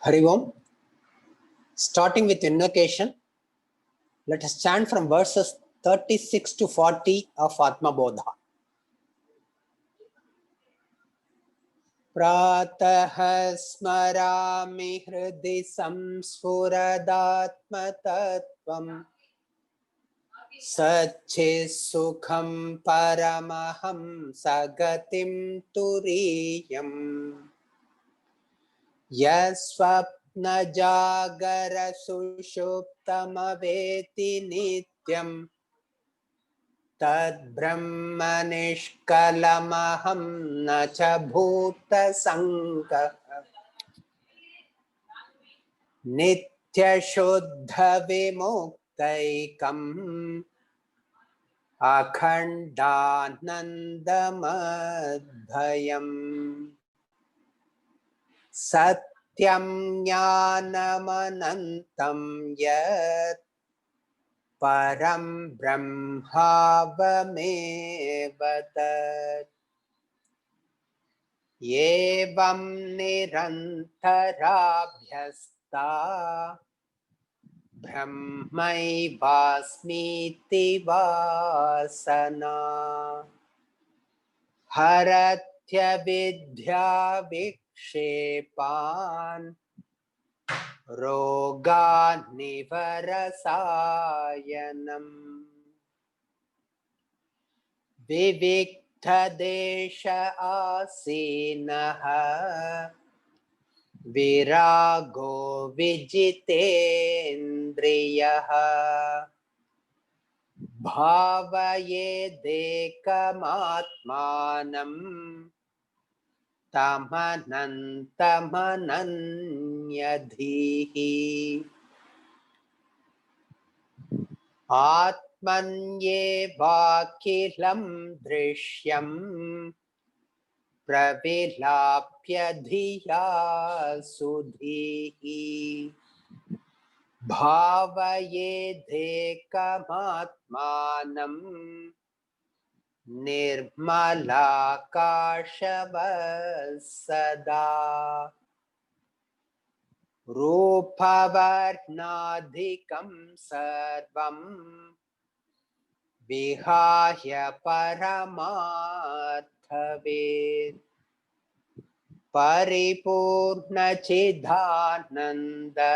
Hari Om. Starting with invocation, let us chant from verses 36 to 40 of Atma Bodha. Pratah smarami hridi samsfuradatma tattvam Satchis sukham paramaham sagatim turiyam Yasvapna jagara sushuptamaveti nityam Tad brahma nishkalamaham nacha bhuta sanka Nitya shuddha vimuktaikam Akhandanandamadbhayam Satyam jnanamanantam yat Param brahmavamevatat Yevam nirantarabhyasta Brahmaivasmiti vasana Haratya vidya vikshepan Roga nivarasayanam Vivikta desha asinaha Virago vijitendriyaha Bhavaye dekamatmanam Tamanantamananyadhihi Atmanye vakilam drishyam Pravilapya dhiya sudhihi Bhavaye dekamatmanam Nirmalakashavasada Rupavarnadhikam sarvam Vihaya paramarthaved Paripurna chidhananda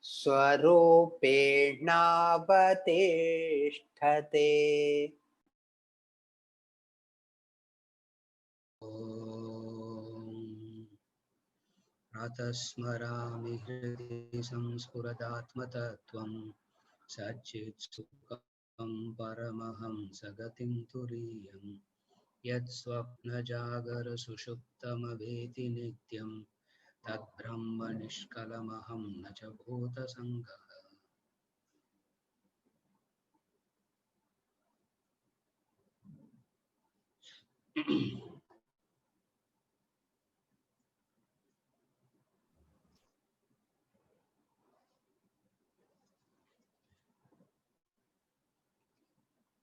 Swarupena vatishthate Pratasmarami hridi samspuradatmatattvam Satchit sukham paramaham sagatim turiyam Yad swapna jagara sushuptamaveti nityam Tad brahma nishkalamaham nacha bhuta sangaha.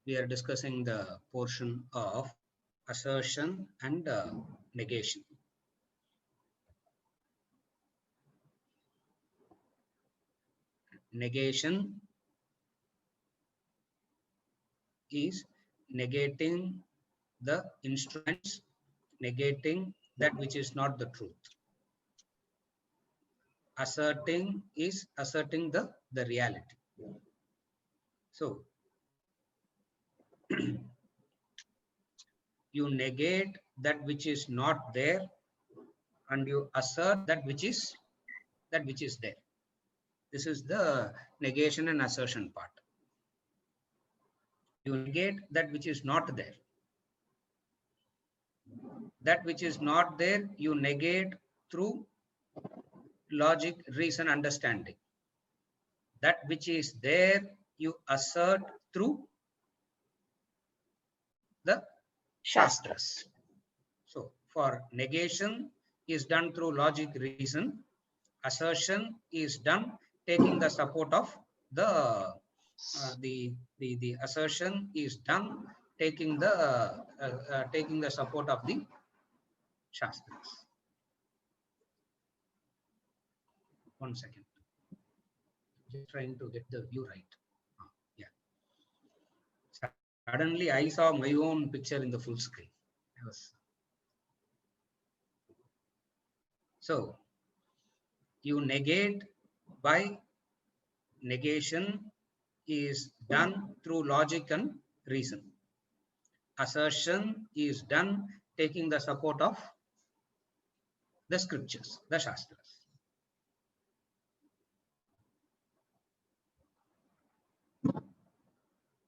We are discussing the portion of assertion and negation. Negation is negating the instruments, negating that which is not the truth. Asserting is asserting the reality. So, you negate that which is not there and you assert that which is there. This is the negation and assertion part. You negate that which is not there. That which is not there, you negate through logic, reason, understanding. That which is there, you assert through the Shastras. So, for negation is done through logic, reason. Assertion is done taking the support of the assertion is done taking the support of the Shastras. 1 second. Just trying to get the view right. Yeah. Suddenly I saw my own picture in the full screen. So you negate by negation is done through logic and reason. Assertion is done taking the support of the scriptures, the Shastras.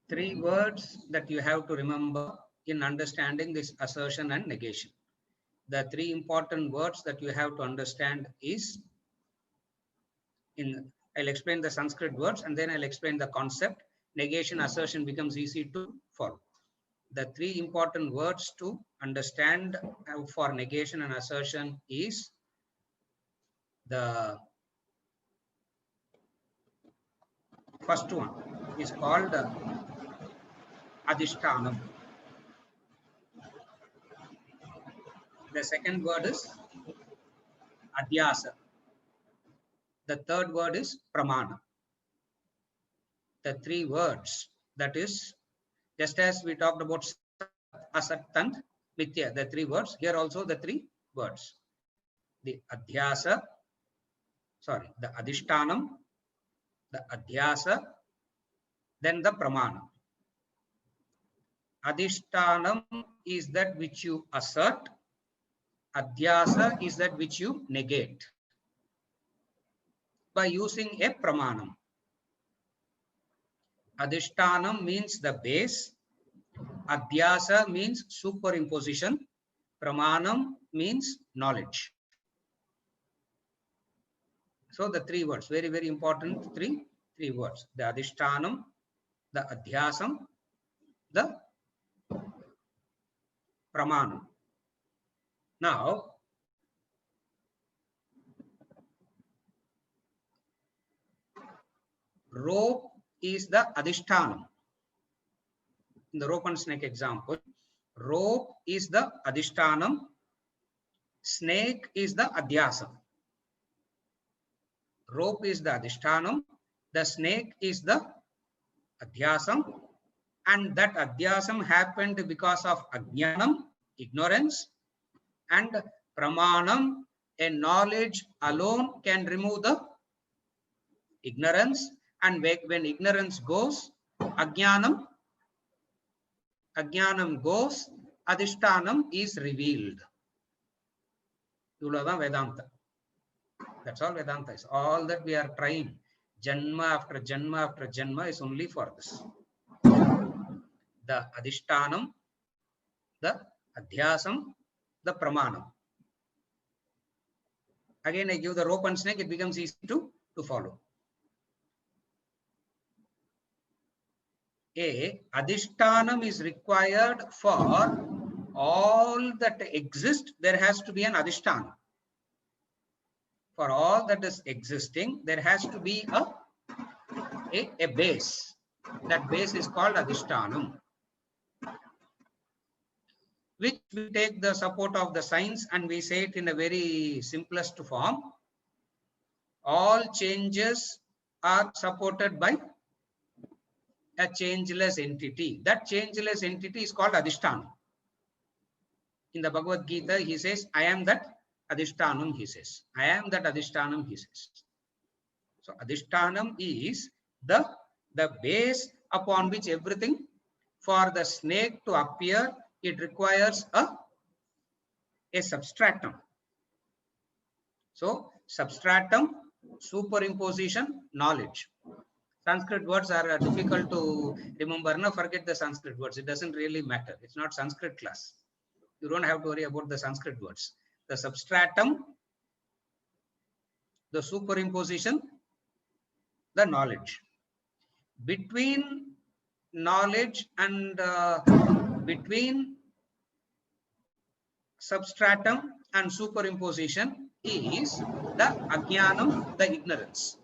Three words that you have to remember in understanding this assertion and negation. The three important words that you have to understand is, I'll explain the Sanskrit words and then I'll explain the concept. Negation, assertion becomes easy to follow. The three important words to understand for negation and assertion is the first one is called Adhishtanam. The second word is Adhyasa. The third word is Pramana. The three words, that is, just as we talked about Asat and Mithya, the three words, here also the three words. The Adhyasa, the Adhishtanam, the Adhyasa, then the Pramana. Adhishtanam is that which you assert. Adhyasa is that which you negate by using a Pramanam. Adhishtanam means the base. Adhyasa means superimposition. Pramanam means knowledge. So the three words, very, very important three words. The Adhishtanam, the Adhyasam, the Pramanam. Now, rope is the Adhishtanam. In the rope and snake example, rope is the Adhishtanam, snake is the Adhyasam. Rope is the Adhishtanam, the snake is the Adhyasam, and that Adhyasam happened because of Ajnanam, ignorance, and Pramanam, a knowledge alone can remove the ignorance, and when ignorance goes, Ajnanam goes, Adhishtanam is revealed. Vedanta. That's all Vedanta is. All that we are trying, Janma after Janma after Janma, is only for this. The Adhishtanam, the Adhyasam, the Pramanam. Again, I give the rope and snake, it becomes easy to follow. A Adhishtanam is required for all that exists. There has to be an Adhishtanam. For all that is existing, there has to be a base. That base is called Adhishtanam, which we take the support of the science and we say it in a very simplest form. All changes are supported by a changeless entity. That changeless entity is called Adhishtanam. In the Bhagavad Gita, he says, I am that Adhishtanam, he says. I am that Adhishtanam, he says. So Adhishtanam is the base upon which everything, for the snake to appear, it requires a substratum. So substratum, superimposition, knowledge. Sanskrit words are difficult to remember. No, forget the Sanskrit words. It doesn't really matter. It's not Sanskrit class. You don't have to worry about the Sanskrit words. The substratum, the superimposition, the knowledge. Between knowledge and between substratum and superimposition is the Ajnanam, the ignorance.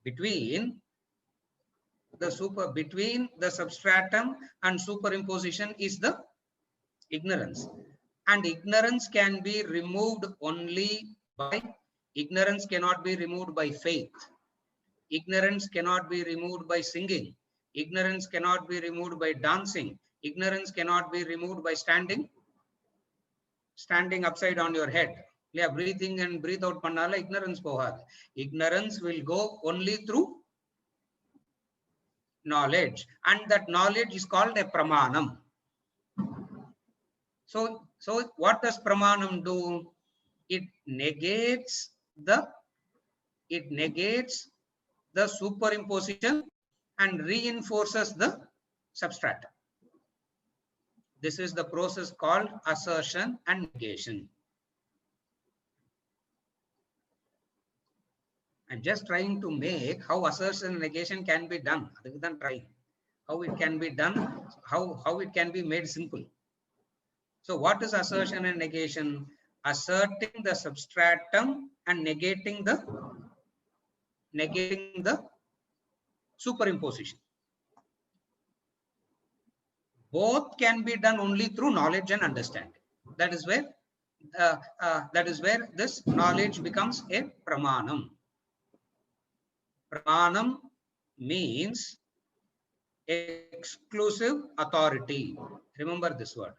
Between the substratum and superimposition is the ignorance. And ignorance can be removed only by, ignorance cannot be removed by faith. Ignorance cannot be removed by singing. Ignorance cannot be removed by dancing. Ignorance cannot be removed by standing upside on your head. Yeah, breathing and breathe out pannala ignorance pohad. Ignorance will go only through knowledge, and that knowledge is called a pramanam. So what does pramanam do? It negates the superimposition and reinforces the substratum. This is the process called assertion and negation. I'm just trying to make how assertion and negation can be done. Other than trying how it can be done, how it can be made simple. So what is assertion and negation? Asserting the substratum and negating the superimposition. Both can be done only through knowledge and understanding. That is where this knowledge becomes a pramanam. Pramanam means exclusive authority. Remember this word,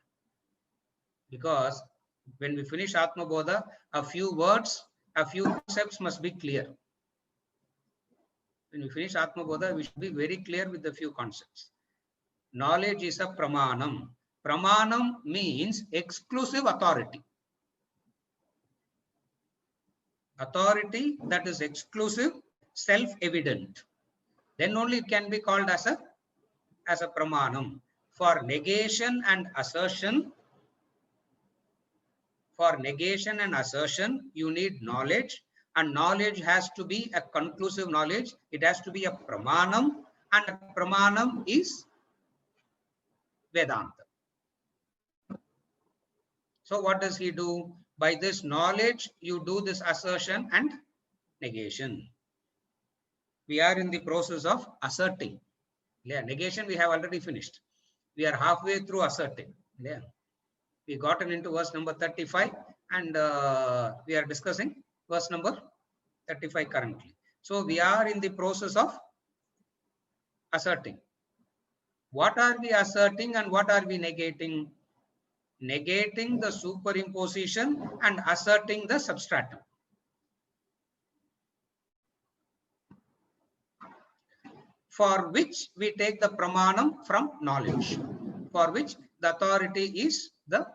because when we finish Atma Bodha, a few words, a few concepts must be clear. When we finish Atma Bodha, we should be very clear with the few concepts. Knowledge is a pramanam. Pramanam means exclusive authority. Authority that is exclusive, self-evident. Then only it can be called as a pramanam. For negation and assertion, you need knowledge, and knowledge has to be a conclusive knowledge. It has to be a pramanam, and a pramanam is Vedanta. So what does he do? By this knowledge, you do this assertion and negation. We are in the process of asserting. Yeah, negation we have already finished. We are halfway through asserting. Yeah. We gotten into verse number 35, and we are discussing verse number 35 currently. So we are in the process of asserting. What are we asserting and what are we negating? Negating the superimposition and asserting the substratum. For which we take the pramanam from knowledge, for which the authority is the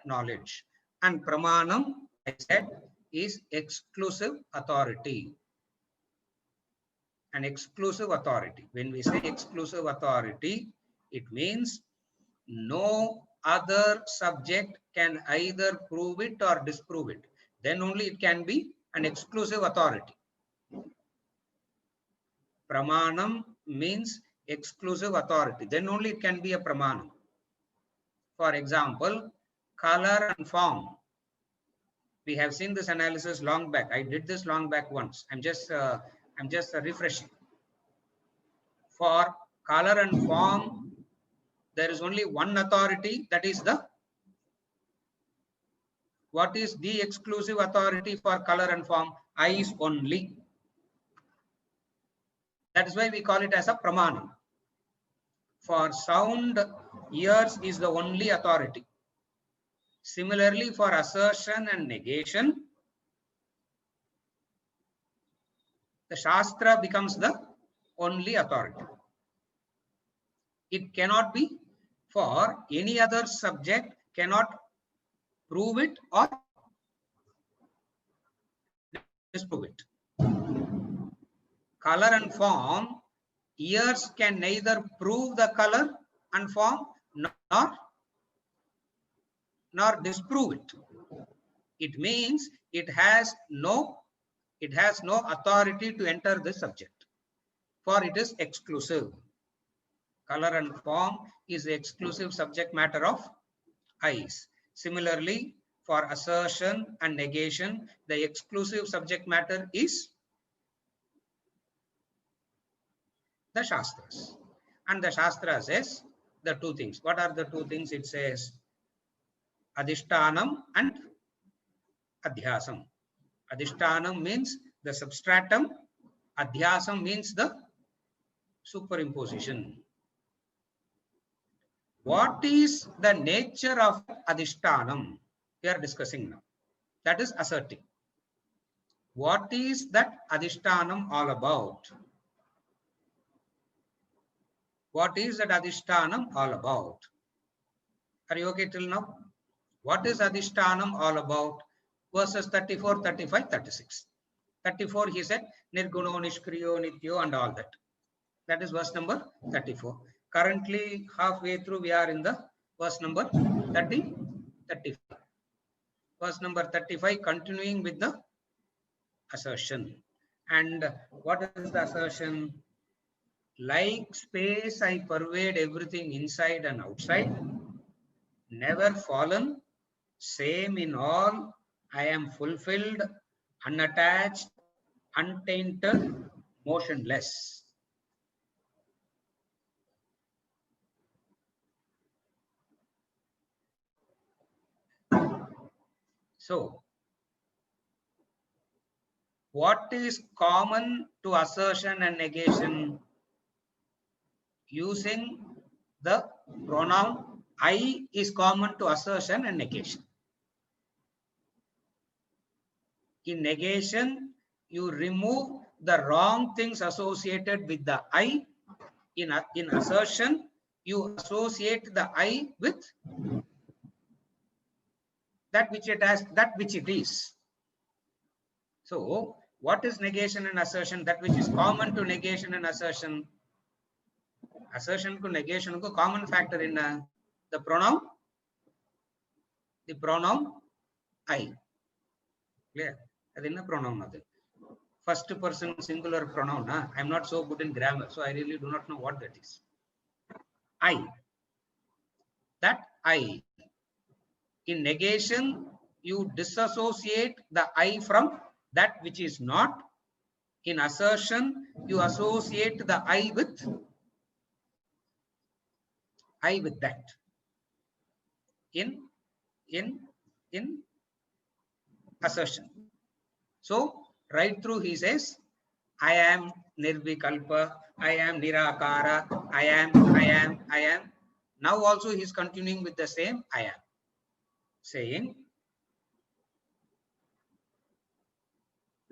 knowledge. And pramanam, I said, is exclusive authority. An exclusive authority. When we say exclusive authority, it means no other subject can either prove it or disprove it. Then only it can be an exclusive authority. Pramanam means exclusive authority. Then only it can be a pramanam. For example, color and form. We have seen this analysis long back. I did this long back once. I'm just refreshing. For color and form, there is only one authority, that is what is the exclusive authority for color and form? Eyes only. That is why we call it as a pramanam. For sound, ears is the only authority. Similarly, for assertion and negation, the Shastra becomes the only authority. It cannot be, for any other subject cannot prove it or disprove it. Color and form, ears can neither prove the color and form nor disprove it. It means it has no authority to enter this subject, for it is exclusive. Color and form is the exclusive subject matter of eyes. Similarly, for assertion and negation, the exclusive subject matter is the Shastras. And the Shastra says the two things. What are the two things? It says Adhishtanam and Adhyasam. Adhishtanam means the substratum. Adhyasam means the superimposition. What is the nature of Adhishtanam? We are discussing now. That is asserting. What is that Adhishtanam all about? What is that Adhishtanam all about? Are you okay till now? What is Adhishtanam all about? Verses 34, 35, 36. 34 he said, Nirguno, Nishkriyo, Nityo and all that. That is verse number 34. Currently halfway through we are in the verse number 35. Verse number 35 continuing with the assertion. And what is the assertion? Like space, I pervade everything inside and outside. Never fallen, same in all. I am fulfilled, unattached, untainted, motionless. So, what is common to assertion and negation? Using the pronoun I is common to assertion and negation. In negation, you remove the wrong things associated with the I. In assertion, you associate the I with that which it has, that which it is. So, what is negation and assertion? That which is common to negation and assertion. Assertion to negation ko common factor in the pronoun. The pronoun I. Clear? That is the pronoun. First person singular pronoun. I am not so good in grammar, so I really do not know what that is. I. That I. In negation, you disassociate the I from that which is not. In assertion, you associate the I with that. In assertion. So right through he says, I am Nirvikalpa, I am Nirakara, I am. Now also he is continuing with the same I am. Saying,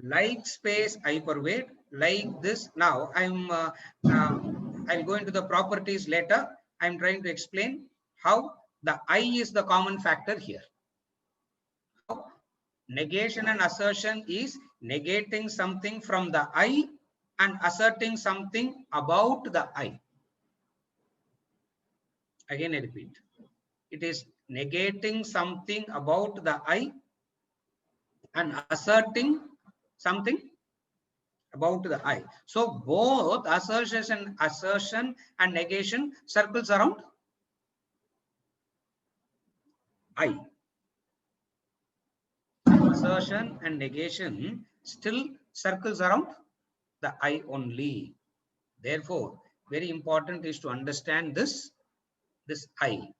like space I pervade, like this. Now I'll go into the properties later. I'm trying to explain how the I is the common factor here. How negation and assertion is negating something from the I and asserting something about the I. Again I repeat, it is negating something about the I and asserting something about the I. So both assertion and negation circles around I. Assertion and negation still circles around the I only. Therefore, very important is to understand this I.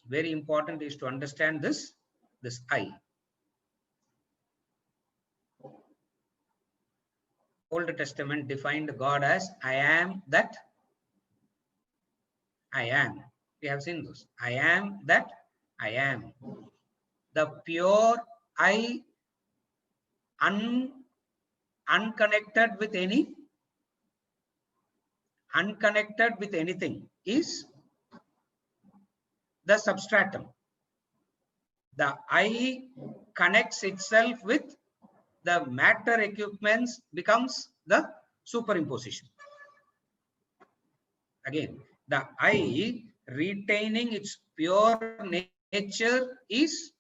Very important is to understand this I. Old Testament defined God as I am that I am. We have seen those. I am that I am. The pure I, unconnected with anything is the substratum. The I connects itself with the matter equipments, becomes the superimposition. Again, the I retaining its pure nature is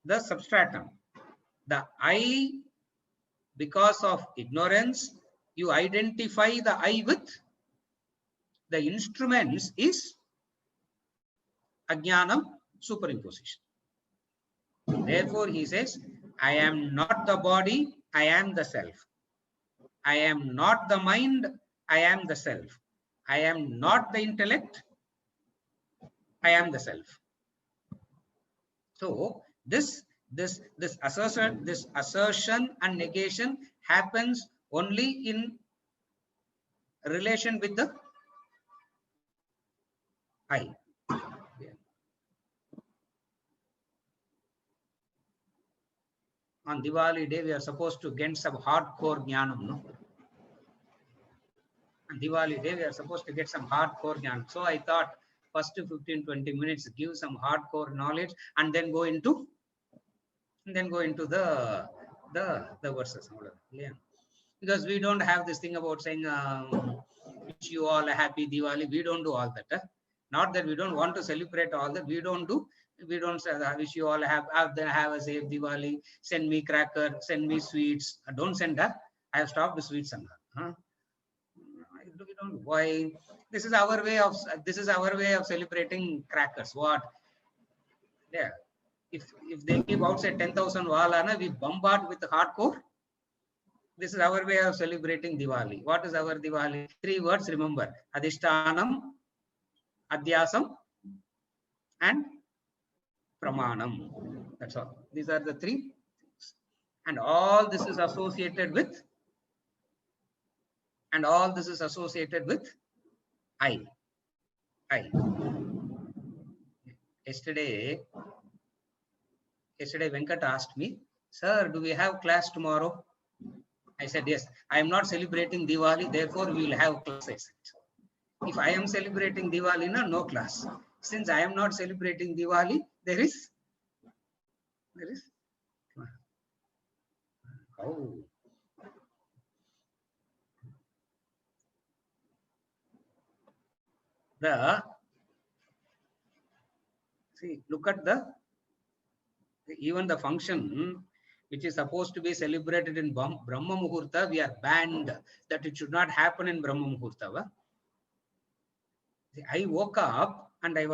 the substratum. The I, because of ignorance, you identify the I with the instruments is ajnanam, superimposition. Therefore, he says, I am not the body, I am the self. I am not the mind, I am the self. I am not the intellect, I am the self. So this assertion and negation happens only in relation with the I. On Diwali day, we are supposed to get some hardcore jnanam, no? On Diwali day, we are supposed to get some hardcore jnanam. So I thought first 15-20 minutes, give some hardcore knowledge, and then go into the verses. Yeah. Because we don't have this thing about saying wish you all a happy Diwali. We don't do all that. Not that we don't want to celebrate all that. We don't do. We don't say wish you all have a safe Diwali. Send me cracker. Send me sweets. Don't send that. I have stopped the sweets and huh? We don't. Why? This is our way of celebrating crackers. What? Yeah. If they give outside 10,000 walana, we bombard with hardcore. This is our way of celebrating Diwali. What is our Diwali? 3 words, remember. Adhishtanam, Adhyasam, and Pramanam. That's all. These are the 3 things. And all this is associated with I. Yesterday Venkat asked me, sir, do we have class tomorrow? I said, yes. I am not celebrating Diwali, therefore we will have class. I said, if I am celebrating Diwali, no class. Since I am not celebrating Diwali, there is. Oh. See, look at even the function which is supposed to be celebrated in Brahma Muhurta, we are banned that it should not happen in Brahma Muhurta. I woke up and I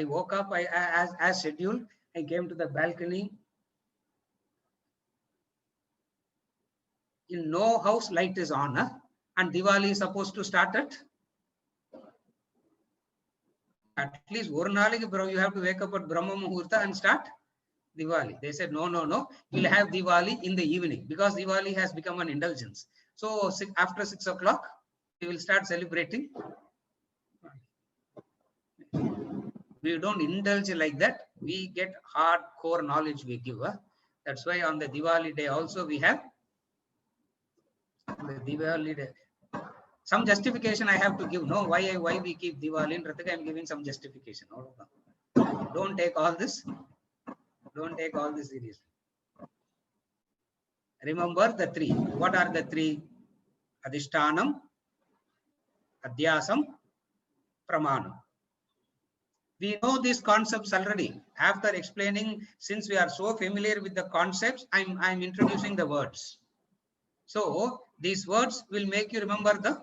woke up as scheduled. I came to the balcony. In no house light is on, and Diwali is supposed to start at least one nalig, bro. You have to wake up at Brahma Muhurta and start Diwali. They said, no. We'll have Diwali in the evening because Diwali has become an indulgence. So after 6 o'clock, we will start celebrating. We don't indulge like that. We get hardcore knowledge we give. That's why on the Diwali day also we have the Diwali day. Some justification I have to give. No, why we keep Diwali in Ratika, I'm giving some justification. Don't take all this. Don't take all this seriously. Remember the 3. What are the 3? Adhishtanam, Adhyasam, Pramanam. We know these concepts already. After explaining, since we are so familiar with the concepts, I'm introducing the words. So these words will make you remember the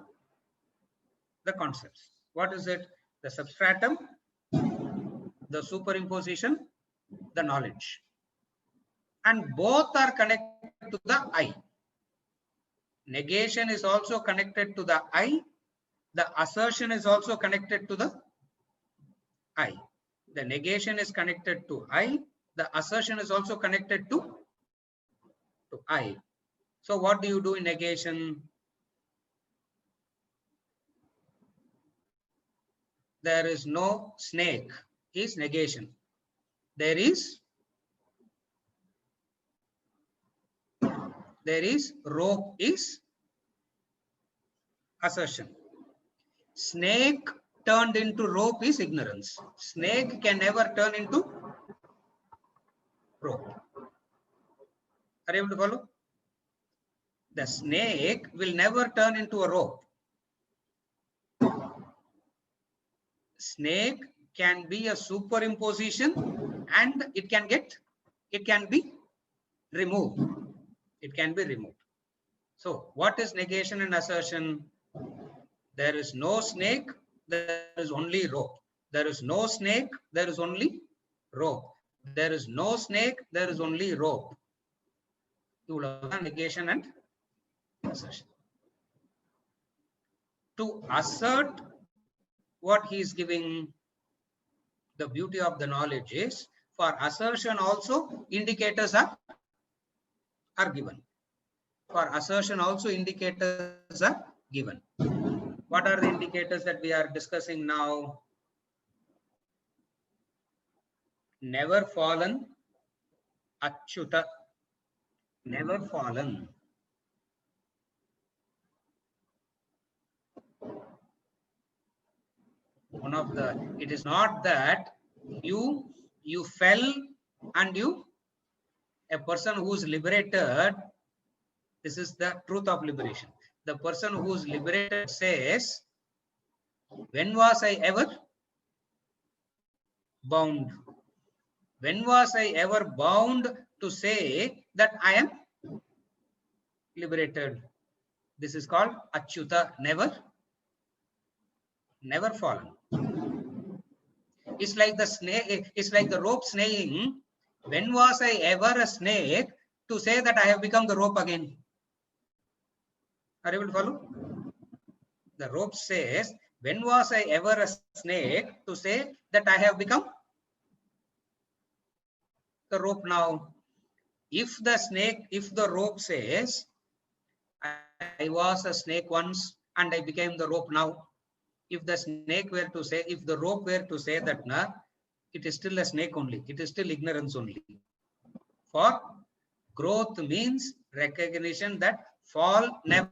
concepts. What is it? The substratum, the superimposition, the knowledge. And both are connected to the I. Negation is also connected to the I. The assertion is also connected to the I. The negation is connected to I. The assertion is also connected to I. So what do you do in negation? There is no snake is negation. There is rope is assertion. Snake turned into rope is ignorance. Snake can never turn into rope. Are you able to follow? The snake will never turn into a rope. Snake can be a superimposition and it can be removed. It can be removed. So what is negation and assertion? There is no snake, there is only rope. There is no snake, there is only rope. There is no snake, there is only rope. Negation and assertion. To assert what he is giving, the beauty of the knowledge is, for assertion also indicators are given. For assertion also indicators are given. What are the indicators that we are discussing now? Never fallen, achyuta, never fallen. One of the, it is not that you fell and a person who's liberated, this is the truth of liberation. The person who's liberated says, when was I ever bound? When was I ever bound to say that I am liberated? This is called achyuta, never fallen. It's like the snake, it's like the rope snaying. When was I ever a snake to say that I have become the rope again? Are you able to follow? The rope says, when was I ever a snake to say that I have become the rope now? If the rope says, I was a snake once and I became the rope now. If the snake were to say, if the rope were to say that, nah, it is still a snake only. It is still ignorance only. For growth means recognition that fall never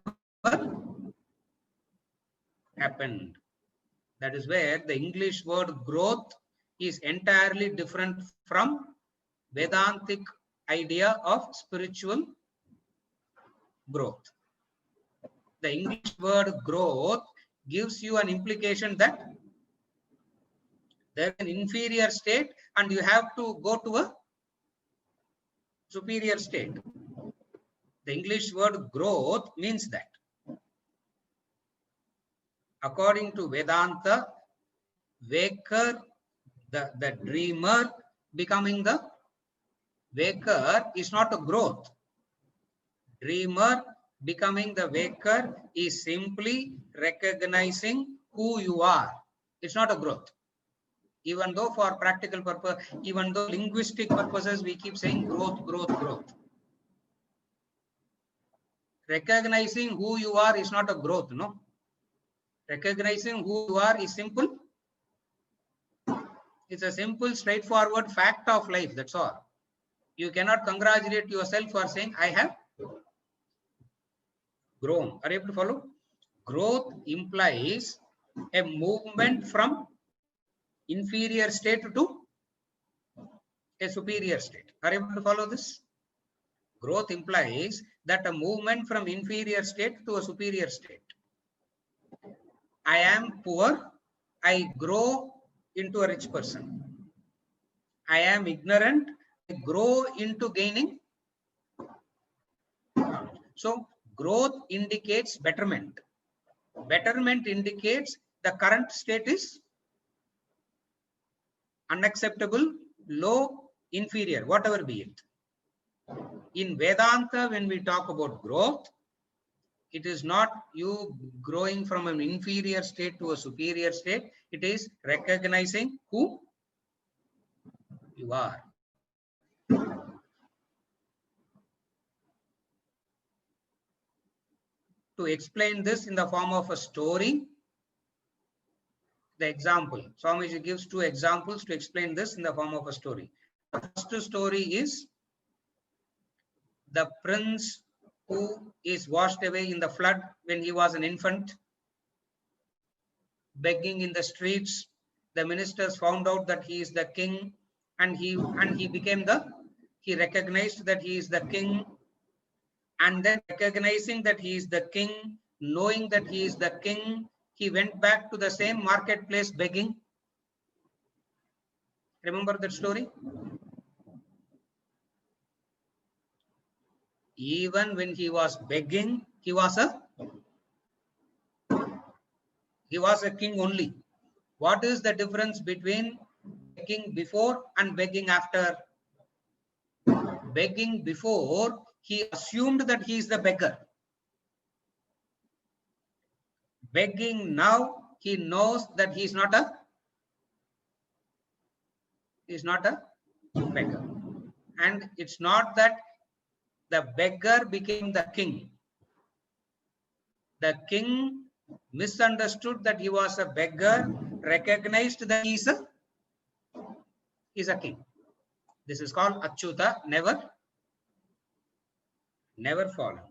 happened. That is where the English word growth is entirely different from Vedantic idea of spiritual growth. The English word growth gives you an implication that there is an inferior state and you have to go to a superior state. The English word growth means that. According to Vedanta, waker, the dreamer becoming the waker is not a growth. Dreamer becoming the waker is simply recognizing who you are. It's not a growth. Even though for practical purpose, even though linguistic purposes, we keep saying growth, growth, growth. Recognizing who you are is not a growth, no. Recognizing who you are is simple. It's a simple, straightforward fact of life, that's all. You cannot congratulate yourself for saying, I have grown. Are you able to follow? Growth implies a movement from inferior state to a superior state. Are you able to follow this? Growth implies that a movement from inferior state to a superior state. I am poor, I grow into a rich person. I am ignorant, I grow into gaining knowledge. So growth indicates betterment. Betterment indicates the current state is unacceptable, low, inferior, whatever be it. In Vedanta, when we talk about growth, it is not you growing from an inferior state to a superior state. It is recognizing who you are. To explain this in the form of a story, the example, Swamiji gives two examples to explain this in the form of a story. The first story is the prince who is washed away in the flood when he was an infant, begging in the streets. The ministers found out that he is the king, and he recognized that he is the king, and then recognizing that he is the king, knowing that he is the king, he went back to the same marketplace begging. Remember that story? Even when he was begging, he was a king only. What is the difference between begging before and begging after? Begging before, he assumed that he is the beggar. Begging now, he knows that he is not a is not a beggar. And it's not that the beggar became the king. The king misunderstood that he was a beggar, recognized that he is a king. This is called Achyuta, never fallen.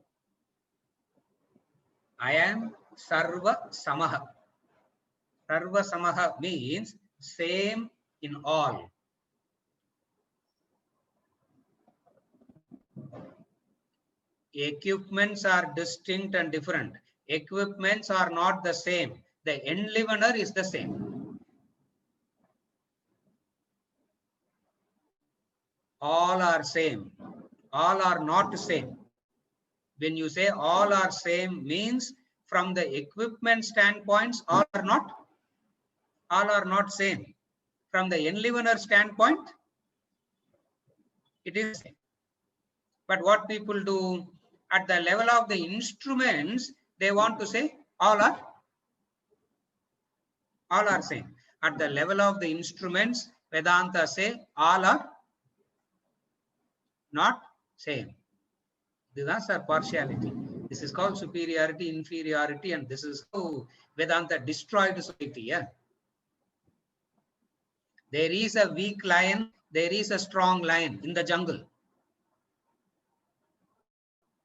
I am Sarva Samaha. Sarva Samaha means same in all. Equipments are distinct and different. Equipments are not the same. The enlivener is the same. All are same. All are not the same. When you say all are same means from the equipment standpoints, all are not same. From the enlivener standpoint, it is same. But what people do at the level of the instruments, they want to say all are same. At the level of the instruments, Vedanta say all are not same. These are partiality. This is called superiority, inferiority, and this is how Vedanta destroyed society. Yeah? There is a weak lion, there is a strong lion in the jungle.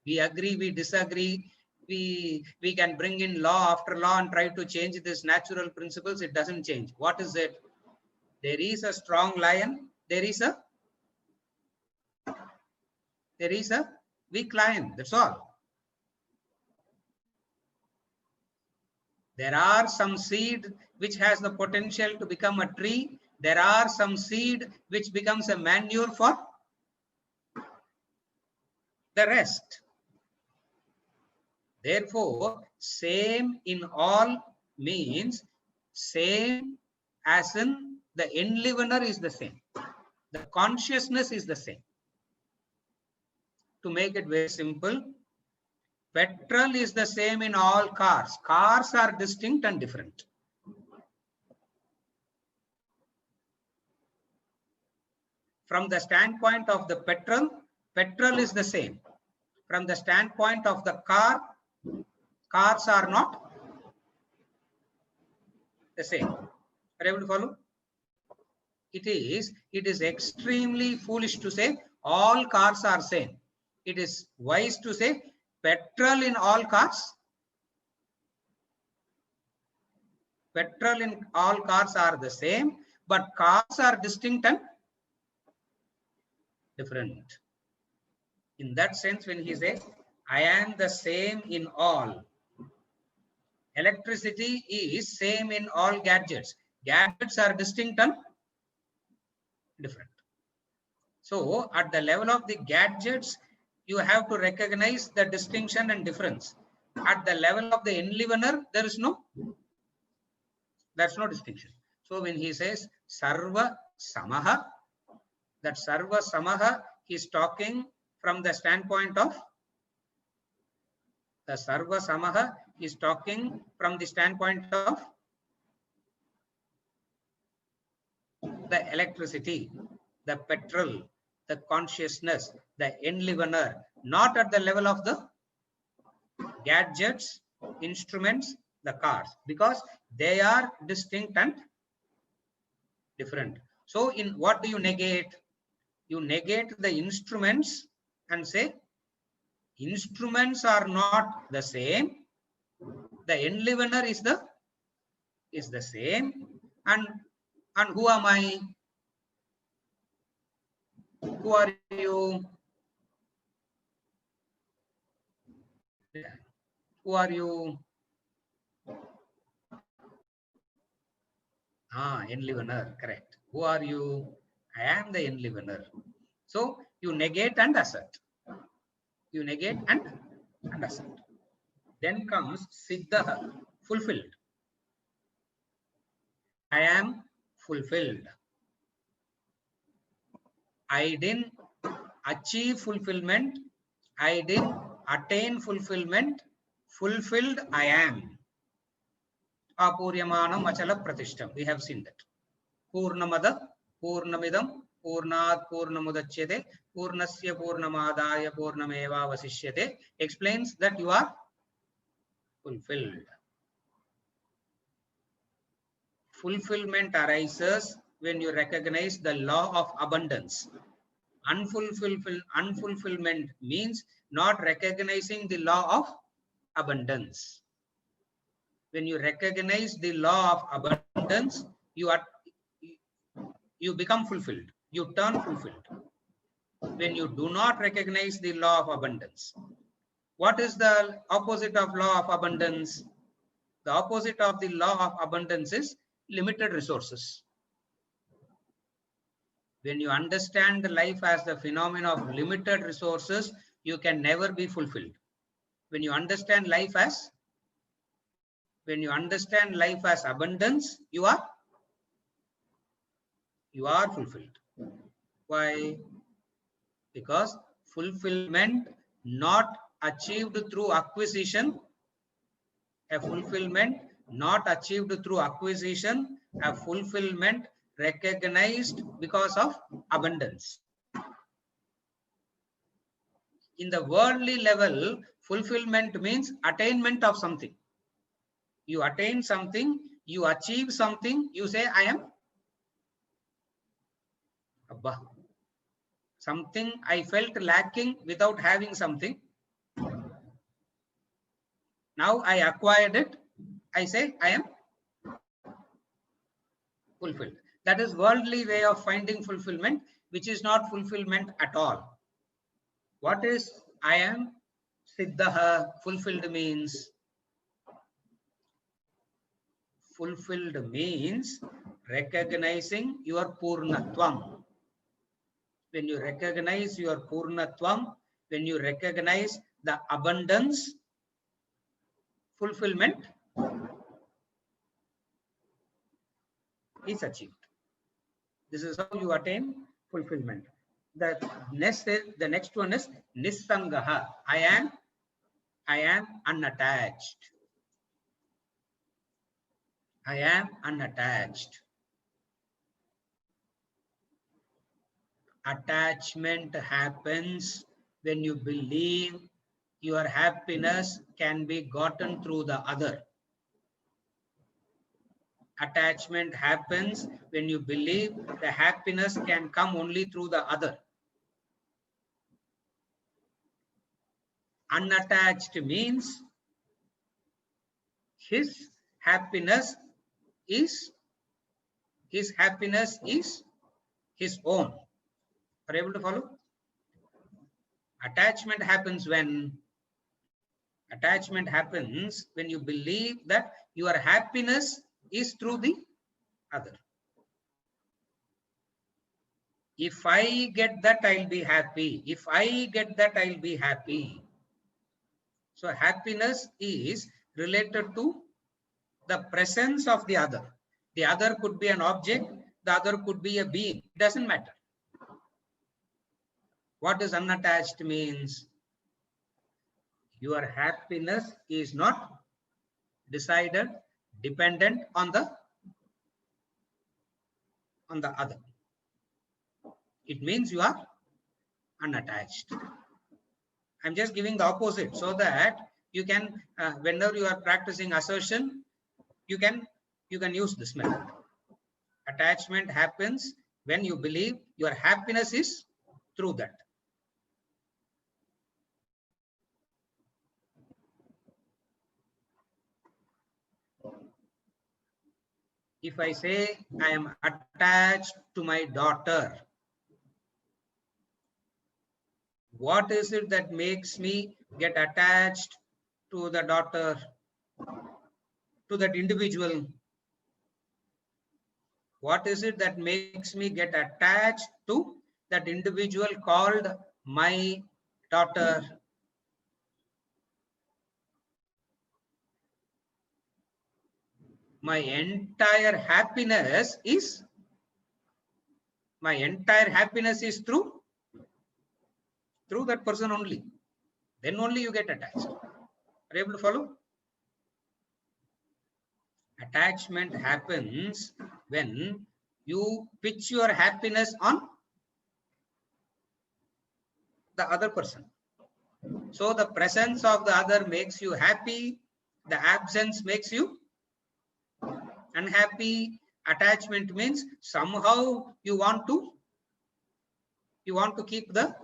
We agree, we disagree, we can bring in law after law and try to change this natural principles. It doesn't change. What is it? There is a strong lion, there is a weak lion. That's all. There are some seed which has the potential to become a tree. There are some seed which becomes a manure for the rest. Therefore, same in all means same as in the enlivener is the same. The consciousness is the same. To make it very simple, petrol is the same in all cars. Cars are distinct and different. From the standpoint of the petrol is the same. From the standpoint of the car, cars are not the same. Are you able to follow? It is extremely foolish to say all cars are same. It is wise to say petrol in all cars. Petrol in all cars are the same, but cars are distinct and different. In that sense, when he says, I am the same in all. Electricity is same in all gadgets. Gadgets are distinct and different. So, at the level of the gadgets, you have to recognize the distinction and difference. At the level of the enlivener, there's no distinction. So, when he says Sarva Samaha, that Sarva Samaha is talking from the standpoint of the Sarva Samaha is talking from the standpoint of the electricity, the petrol, the consciousness, the enlivener, not at the level of the gadgets, instruments, the cars, because they are distinct and different. So, in what do you negate? You negate the instruments and say instruments are not the same. The enlivener is the same. And who am I? Who are you? Who are you? Enlivener, correct. Who are you? I am the enlivener. So you negate and assert. You negate and assert. Then comes Siddha, fulfilled. I am fulfilled. I didn't achieve fulfillment. I didn't attain fulfillment. Fulfilled I am. Apuryamanam achala pratishtam. We have seen that. Purnamada Purnamidam Purnat Purnamudachyate Purnasya Purnamadaya Purnamevavasishyate explains that you are fulfilled. Fulfillment arises when you recognize the law of abundance. Unfulfillment means not recognizing the law of abundance. When you recognize the law of abundance, you become fulfilled. You turn fulfilled. When you do not recognize the law of abundance. What is the opposite of law of abundance? The opposite of the law of abundance is limited resources. When you understand life as the phenomenon of limited resources, you can never be fulfilled. When you understand life as abundance, you are fulfilled. Why? Because fulfillment not achieved through acquisition, a fulfillment not achieved through acquisition, a fulfillment recognized because of abundance. In the worldly level, fulfillment means attainment of something. You attain something, you achieve something, you say, I am Abba. Something I felt lacking without having something. Now I acquired it. I say, I am fulfilled. That is worldly way of finding fulfillment, which is not fulfillment at all. What is I am Siddhaha? Fulfilled means recognizing your Purnatvam. When you recognize your Purnatvam, when you recognize the abundance, fulfillment is achieved. This is how you attain fulfillment. The next one is Nissangaha. I am unattached. I am unattached. Attachment happens when you believe your happiness can be gotten through the other. Attachment happens when you believe the happiness can come only through the other. Unattached means his happiness is his own. Are you able to follow? Attachment happens when you believe that your happiness is through the other. If I get that, I'll be happy. If I get that, I'll be happy. So happiness is related to the presence of the other. The other could be an object, the other could be a being. It doesn't matter. What is unattached means? Your happiness is not decided, dependent on the other. It means you are unattached. I'm just giving the opposite so that you can, whenever you are practicing assertion, you can use this method. Attachment happens when you believe your happiness is through that. If I say I am attached to my daughter, what is it that makes me get attached to the daughter, to that individual? What is it that makes me get attached to that individual called my daughter? My entire happiness is through that person only. Then only you get attached. Are you able to follow? Attachment happens when You pitch your happiness on the other person. So the presence of the other makes you happy. The absence makes you unhappy. Attachment means somehow you want to keep the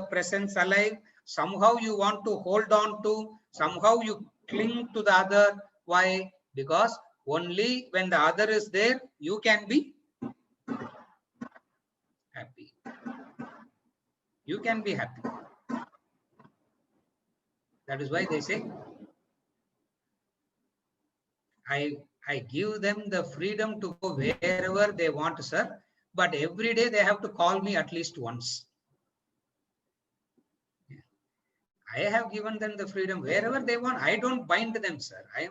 presence alive. Somehow you want to hold on to, somehow you cling to the other. Why? Because only when the other is there, you can be happy. You can be happy. That is why they say, I give them the freedom to go wherever they want, sir. But every day they have to call me at least once. I have given them the freedom wherever they want. I don't bind them, sir. I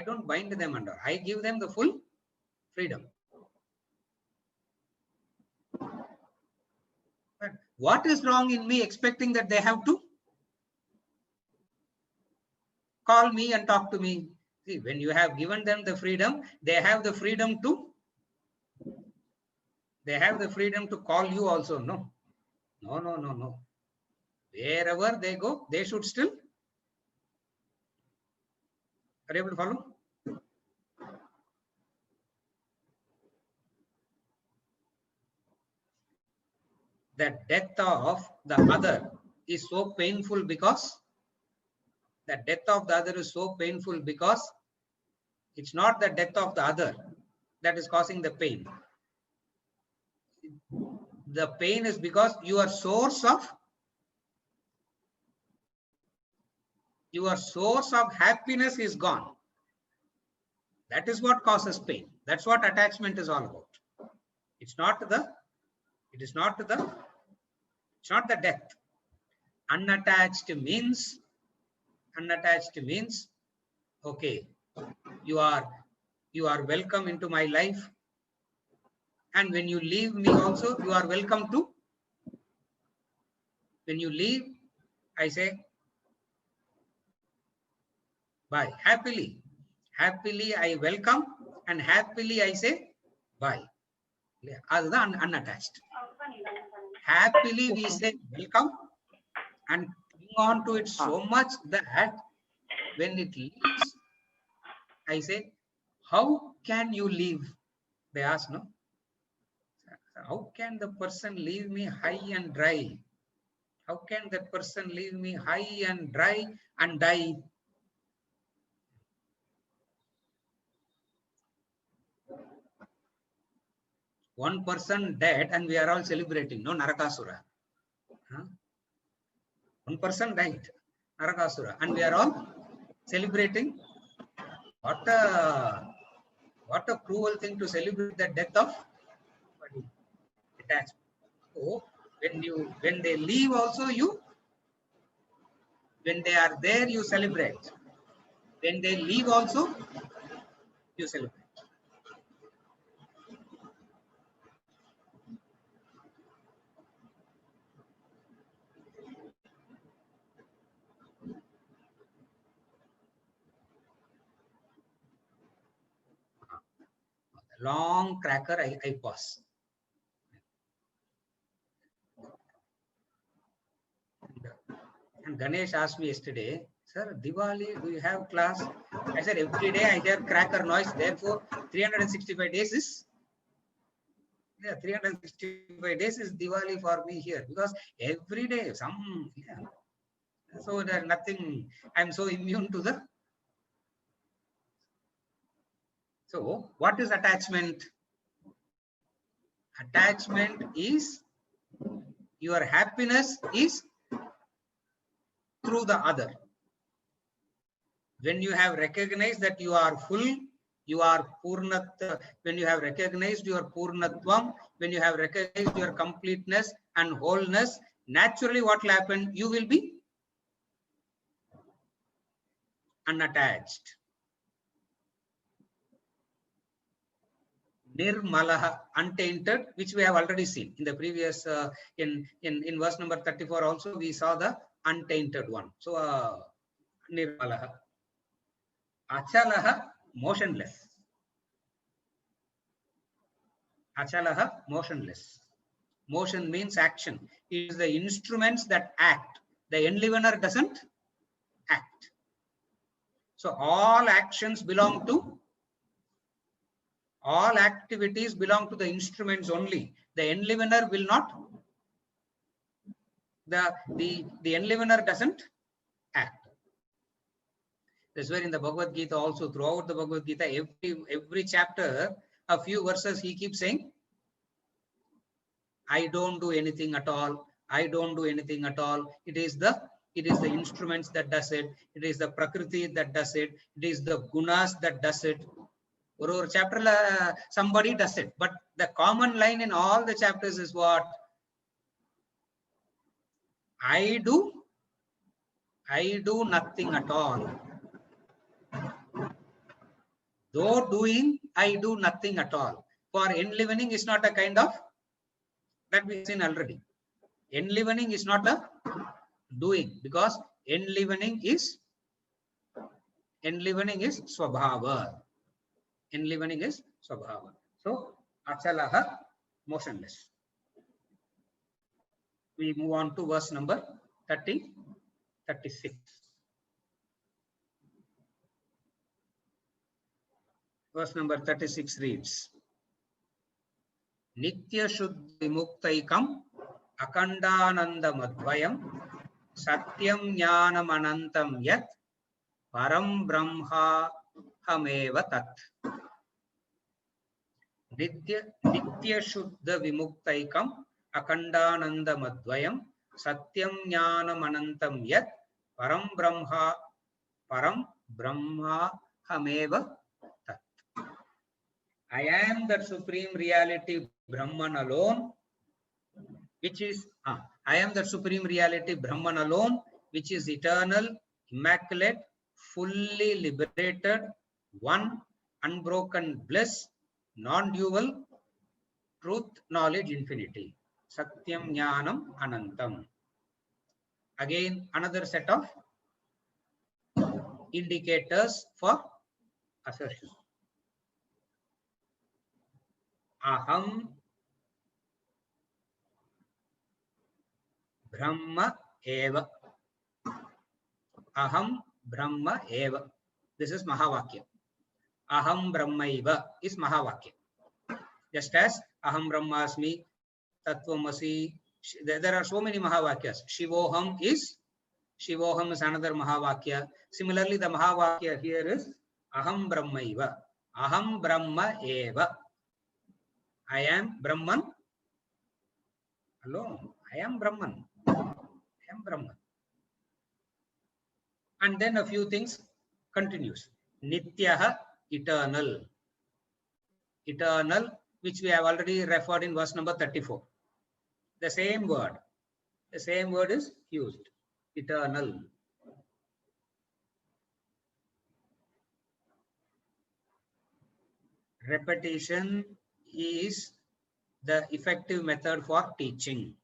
don't bind them under. I give them the full freedom. But what is wrong in me expecting that they have to call me and talk to me? See, when you have given them the freedom, they have the freedom to call you also. No. Wherever they go, they should still. Are you able to follow? The death of the other is so painful because it's not the death of the other that is causing the pain. The pain is because your source of happiness is gone. That is what causes pain. That's what attachment is all about. It's not the death. Unattached means, okay, you are welcome into my life. And when you leave me also, you are welcome to. When you leave, I say, bye. Happily I welcome, and happily I say, bye. That's the unattached. Happily we say welcome and cling on to it so much that when it leaves, I say, how can you leave? They ask, no? How can the person leave me high and dry? How can that person leave me high and dry and die? One person dead and we are all celebrating, no? Narakasura. Huh? One person died, Narakasura, and we are all celebrating. What a cruel thing to celebrate the death of attachment. So when they leave also, when they are there, you celebrate. When they leave also, you celebrate. Long cracker, I pause. And Ganesh asked me yesterday, sir, Diwali, do you have class? I said, every day I hear cracker noise. Therefore, 365 days is 365 days is Diwali for me here, because every day so there's nothing. I'm so immune to the. So what is attachment? Attachment is your happiness is through the other. When you have recognized that you are full, you are Purnatva, when you have recognized your Purnatvam, when you have recognized your completeness and wholeness, naturally what will happen? You will be unattached. Nirmalaha, untainted, which we have already seen in the previous, in verse number 34 also, we saw the untainted one. So, Nirmalaha. Achalaha, motionless. Achalaha, motionless. Motion means action. It is the instruments that act. The enlivener doesn't act. So all actions belong to, all activities belong to the instruments only. The enlivener will not, the enlivener doesn't act. That's where in the Bhagavad Gita also, throughout the Bhagavad Gita, every chapter, a few verses he keeps saying, I don't do anything at all. I don't do anything at all. It is the instruments that does it. It is the Prakriti that does it. It is the gunas that does it. Or chapter somebody does it. But the common line in all the chapters is what? I do nothing at all. Though doing, I do nothing at all. For enlivening is not a kind of, that we've seen already. Enlivening is not a doing, because enlivening is swabhava. Enlivening is swabhava. So achalaha, motionless. We move on to verse number 36. Verse number 36 reads, Nitya Shuddha Vimuktaikam Akandananda Madvayam Satyam Jnanam Anantam Yat Param Brahma Hameva Tat. Nitya Shuddha Vimuktaikam Akandananda Madvayam Satyam Jnanam Anantam Yat Param Brahma Hameva Tat. I am that supreme reality Brahman alone, which is I am the supreme reality Brahman alone, which is eternal, immaculate, fully liberated, one, unbroken bliss, non-dual, truth, knowledge, infinity. Satyam Jnanam Anantam. Again, another set of indicators for assertion. Aham Brahma Eva. Aham Brahma Eva. This is Mahavakya. Aham Brahmaiva is Mahavakya. Just as Aham Brahmasmi, Tattvamasi, there are so many Mahavakyas. Shivoham is another Mahavakya. Similarly, the Mahavakya here is Aham Brahmaiva. Aham Brahma Eva. I am Brahman alone. I am Brahman. I am Brahman. And then a few things continues. Nityaha, eternal. Eternal, which we have already referred in verse number 34. The same word is used. Eternal. Repetition is the effective method for teaching.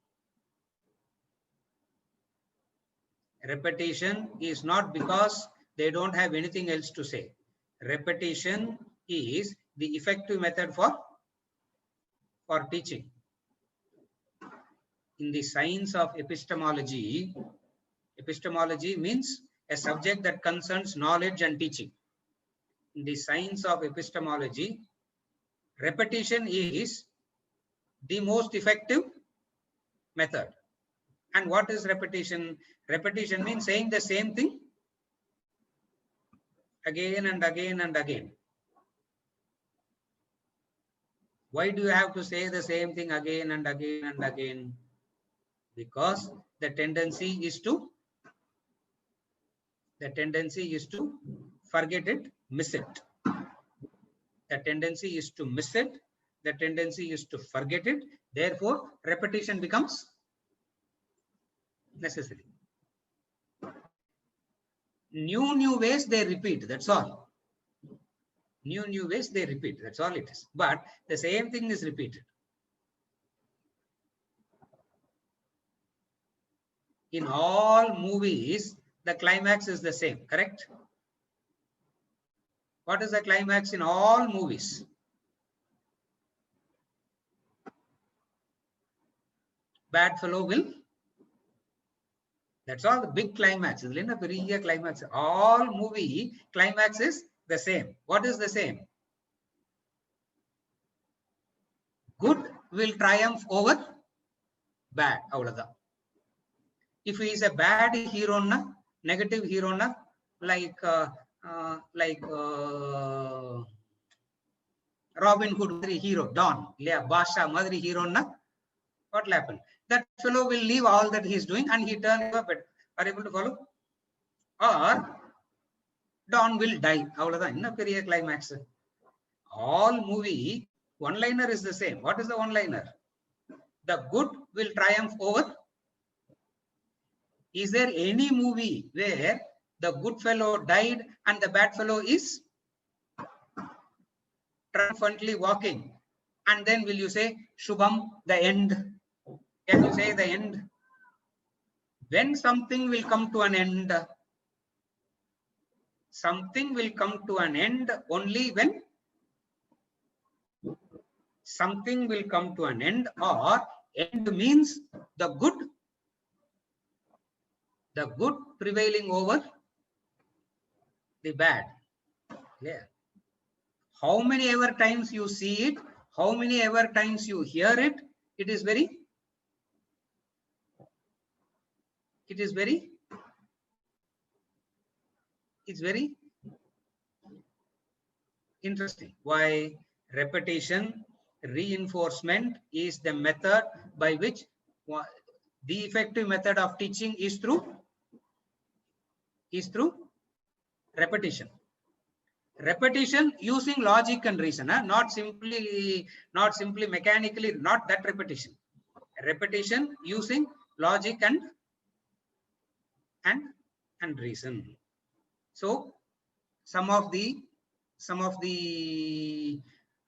Repetition is not because they don't have anything else to say. Repetition is the effective method for teaching. In the science of epistemology, epistemology means a subject that concerns knowledge and teaching. In the science of epistemology, repetition is the most effective method. And what is repetition? Repetition means saying the same thing again and again and again. Why do you have to say the same thing again and again and again? Because the tendency is to forget it, miss it. The tendency is to miss it. The tendency is to forget it. Therefore, repetition becomes necessary. New ways they repeat. That's all. New ways they repeat. That's all it is. But the same thing is repeated. In all movies, the climax is the same, correct? What is the climax in all movies? bad fellow will. That's all the big climax. Climax. All movie climax is the same. What is the same? Good will triumph over bad. If he is a bad hero, negative hero, like Robin Hood, hero, Don, Basha, Madri hero, what will happen? That fellow will leave all that he is doing and he turns up. Are you able to follow? Or Don will die. Climax. All movie one-liner is the same. What is the one-liner? The good will triumph over. Is there any movie where the good fellow died and the bad fellow is triumphantly walking? And then will you say, Shubham, the end? Can you say the end? When something will come to an end, something will come to an end only when something will come to an end, or end means the good prevailing over the bad. Yeah. How many ever times you see it, how many ever times you hear it, it is very interesting. Why? Repetition, reinforcement is the method by which the effective method of teaching is through repetition. Repetition using logic and reason, not simply mechanically, not that repetition. Repetition using logic and reason. So some of the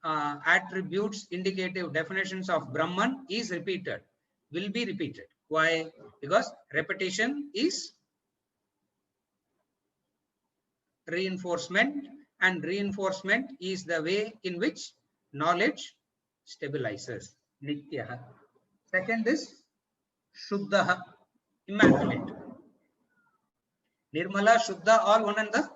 attributes, indicative definitions of Brahman is repeated, will be repeated. Why? Because repetition is reinforcement, and reinforcement is the way in which knowledge stabilizes. Nitya. Second is Shuddha, immaculate. Nirmala, Shuddha, all one and the.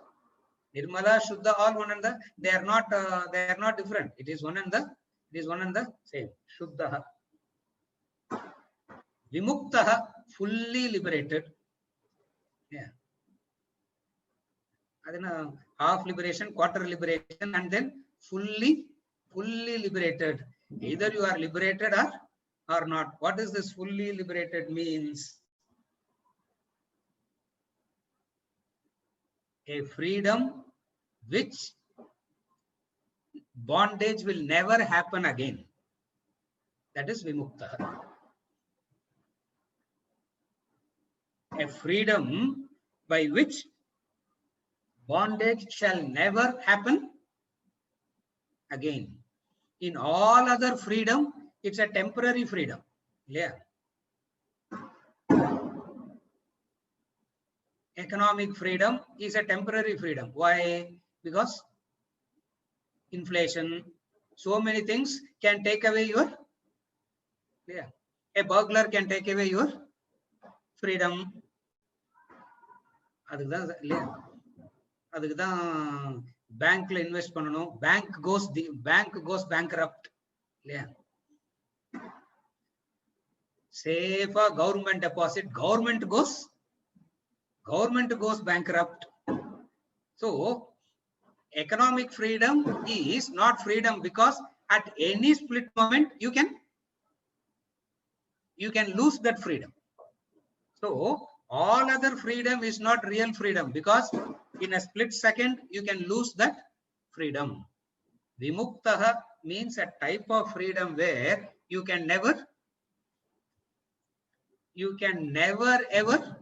Nirmala, Shuddha, all one and the. They are not different. It is one and the. It is one and the same. Shuddha. Vimuktaha, fully liberated. Yeah. Half liberation, quarter liberation, and then fully liberated. Either you are liberated or not. What does this fully liberated means? A freedom which bondage will never happen again. That is Vimukta. A freedom by which bondage shall never happen again. In all other freedom, it's a temporary freedom. Yeah. Economic freedom is a temporary freedom. Why? Because inflation, so many things can take away your, yeah. A burglar can take away your freedom. Bank invest panano, bank goes bankrupt. Yeah. Say for government deposit, government goes bankrupt. So economic freedom is not freedom, because at any split moment you can lose that freedom. So all other freedom is not real freedom, because in a split second you can lose that freedom. Vimuktaha means a type of freedom where you can never ever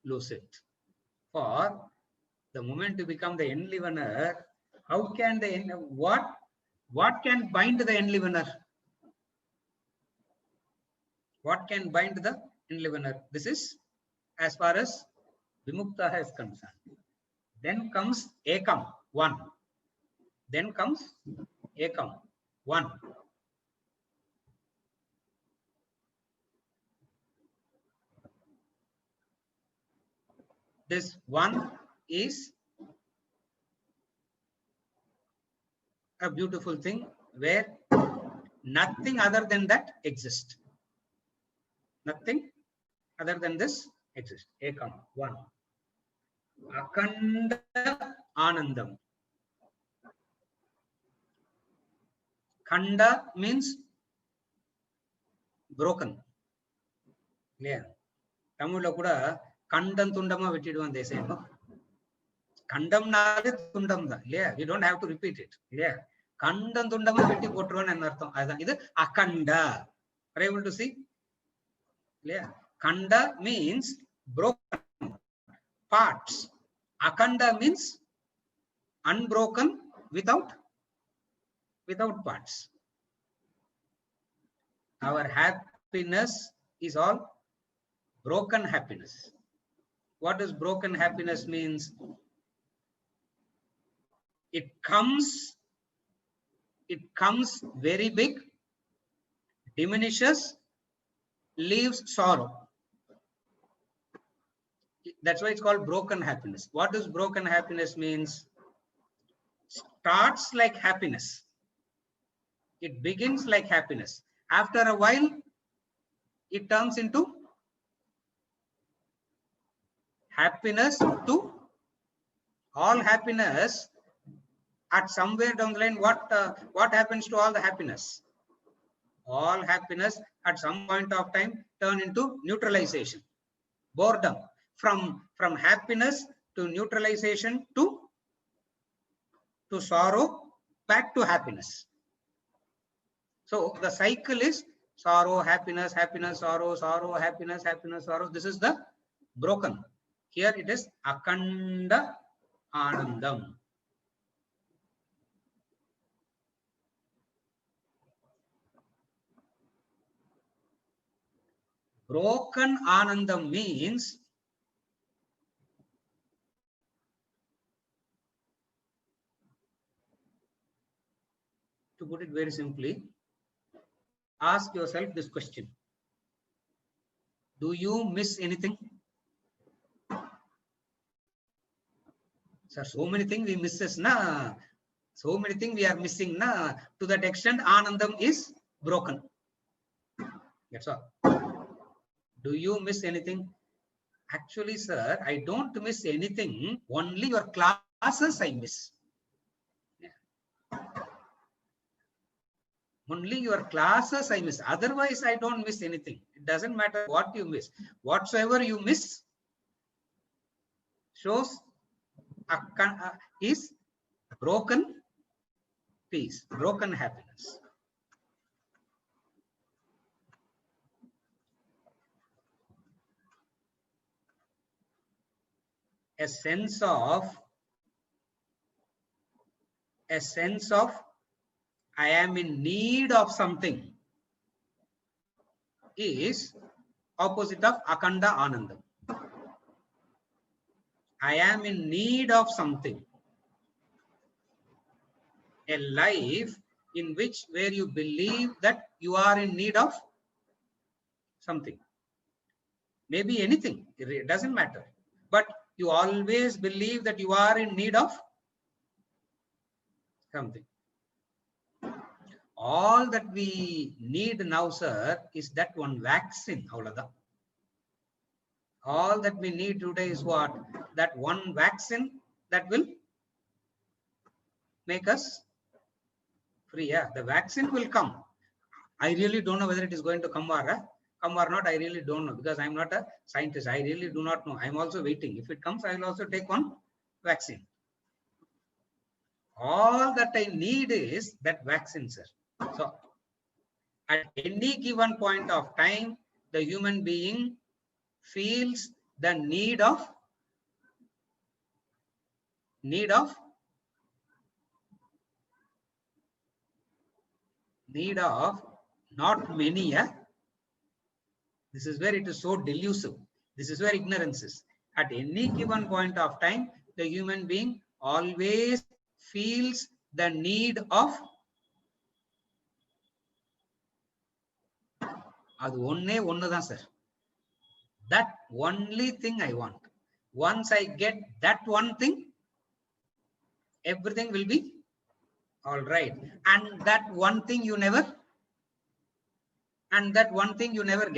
lose it. For the moment to become the enlivener, how can the what can bind the enlivener? What can bind the enlivener? This is as far as Vimukta is concerned. Then comes Ekam, one. Then comes Ekam, one. This one is a beautiful thing where nothing other than that exists. Nothing other than this exists. Ekam, one. Akanda Anandam. Khanda means broken. Clear? Tamil kuda kandam tundama vettiduvan they say, no? Kandam nale tundam da. Yeah, you don't have to repeat it. Yeah. Kandam tundama vetti potruvan enartham. Idu akanda. Are you able to see? Yeah. Khanda means broken parts. Akanda means unbroken without parts. Our happiness is all broken happiness. What does broken happiness means? It comes very big, diminishes, leaves sorrow. That's why it's called broken happiness. What does broken happiness means? Starts like happiness. It begins like happiness. After a while, it turns into happiness to all happiness. At somewhere down the line, what happens to all the happiness? All happiness at some point of time turn into neutralization, boredom. From happiness to neutralization to sorrow, back to happiness. So the cycle is sorrow, happiness, happiness, sorrow, sorrow, happiness, happiness, sorrow. This is the broken. Here it is Akanda Anandam. Broken Anandam means to put it very simply, ask yourself this question. Do you miss anything? Sir, so many things we misses, na. So many things we are missing, na. To that extent, Anandam is broken. That's all. Do you miss anything? Actually, sir, I don't miss anything. Only your classes I miss. Yeah. Only your classes I miss. Otherwise, I don't miss anything. It doesn't matter what you miss. Whatsoever you miss shows is broken peace, broken happiness. A sense of I am in need of something is opposite of Akanda Anandam. I am in need of something. A life in which where you believe that you are in need of something. Maybe anything, it doesn't matter. But you always believe that you are in need of something. All that we need now, sir, is that one vaccine. All that we need today is what? That one vaccine that will make us free. Yeah, the vaccine will come. I really don't know whether it is going to come or not. I really don't know because I'm not a scientist. I really do not know. I'm also waiting. If it comes, I will also take one vaccine. All that I need is that vaccine, sir. So at any given point of time, the human being feels the need of not many. Yeah? This is where it is so delusive. This is where ignorance is. At any given point of time, the human being always feels the need of sir. That only thing I want. Once I get that one thing, everything will be all right. And that one thing you never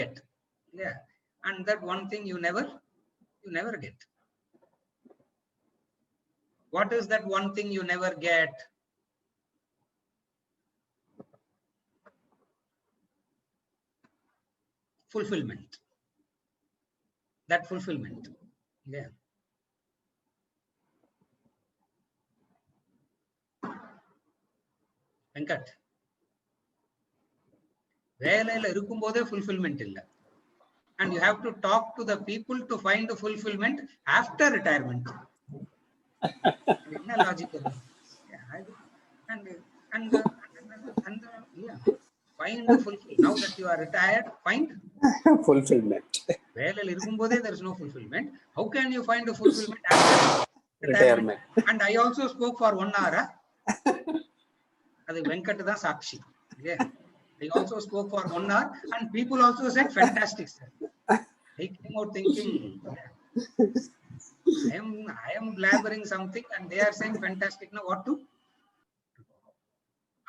get. Yeah. And that one thing you never get. What is that one thing you never get? Fulfillment. That fulfillment. Yeah. Venkat. வேலையில இருக்கும்போதே fulfillment இல்ல. And you have to talk to the people to find the fulfillment after retirement. என்ன logic? And yeah, find the fulfillment. Now that you are retired, find fulfillment. வேலையில இருக்கும்போதே there is no fulfillment. How can you find the fulfillment after retirement? And I also spoke for 1 hour. அது வெங்கட் தான் சாட்சி. Yeah. I also spoke for 1 hour and people also said fantastic, sir. I came out thinking I am blabbering something and they are saying fantastic. Now what to?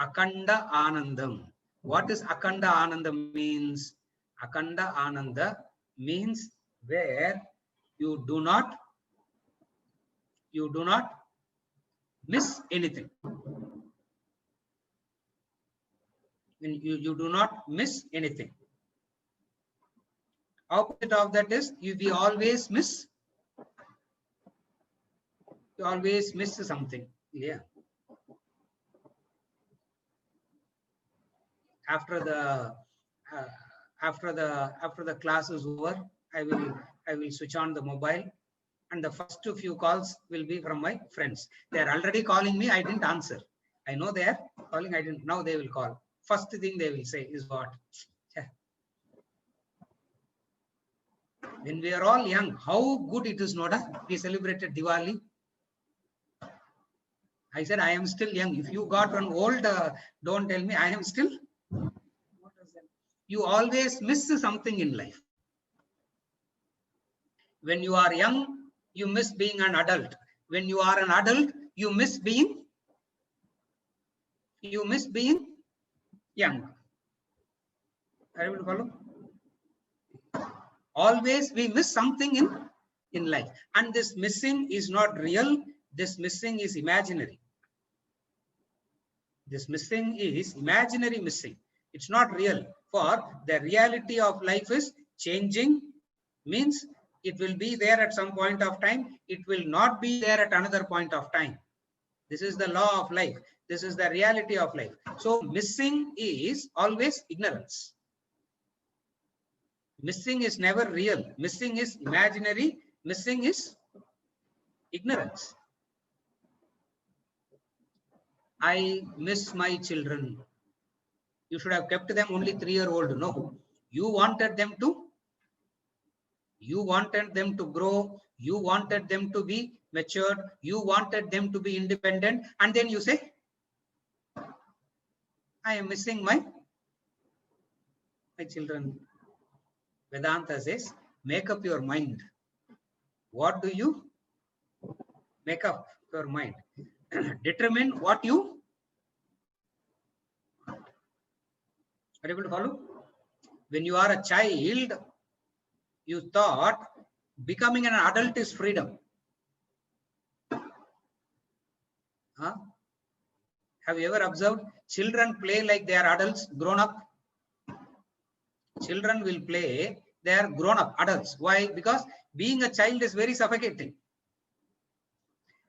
Akanda Anandam. What is Akanda Anandam means? Akanda Ananda means where you do not miss anything. When you do not miss anything. Opposite of that is we always miss. You always miss something. Yeah. After the class is over, I will switch on the mobile, and the first few calls will be from my friends. They are already calling me. I didn't answer. I know they are calling. I didn't. Now they will call. First thing they will say is what? When we are all young, how good it is, Noda? We celebrated Diwali. I said, I am still young. If you got one old, don't tell me. I am still. What is that? You always miss something in life. When you are young, you miss being an adult. When you are an adult, you miss being young. Are you able to follow? Always we miss something in life, and this missing is not real. This missing is imaginary. This missing is imaginary missing. It's not real. For the reality of life is changing, means it will be there at some point of time. It will not be there at another point of time. This is the law of life. This is the reality of life. So missing is always ignorance. Missing is never real. Missing is imaginary. Missing is ignorance. I miss my children. You should have kept them only 3-year-old. No, you wanted them to grow. You wanted them to be matured. You wanted them to be independent. And then you say, I am missing my children. Vedanta says, make up your mind. What do you make up your mind? Determine what you are able to follow. When you are a child, you thought becoming an adult is freedom. Huh? Have you ever observed children play like they are adults, grown up? Children will play, they are grown up adults. Why? Because being a child is very suffocating.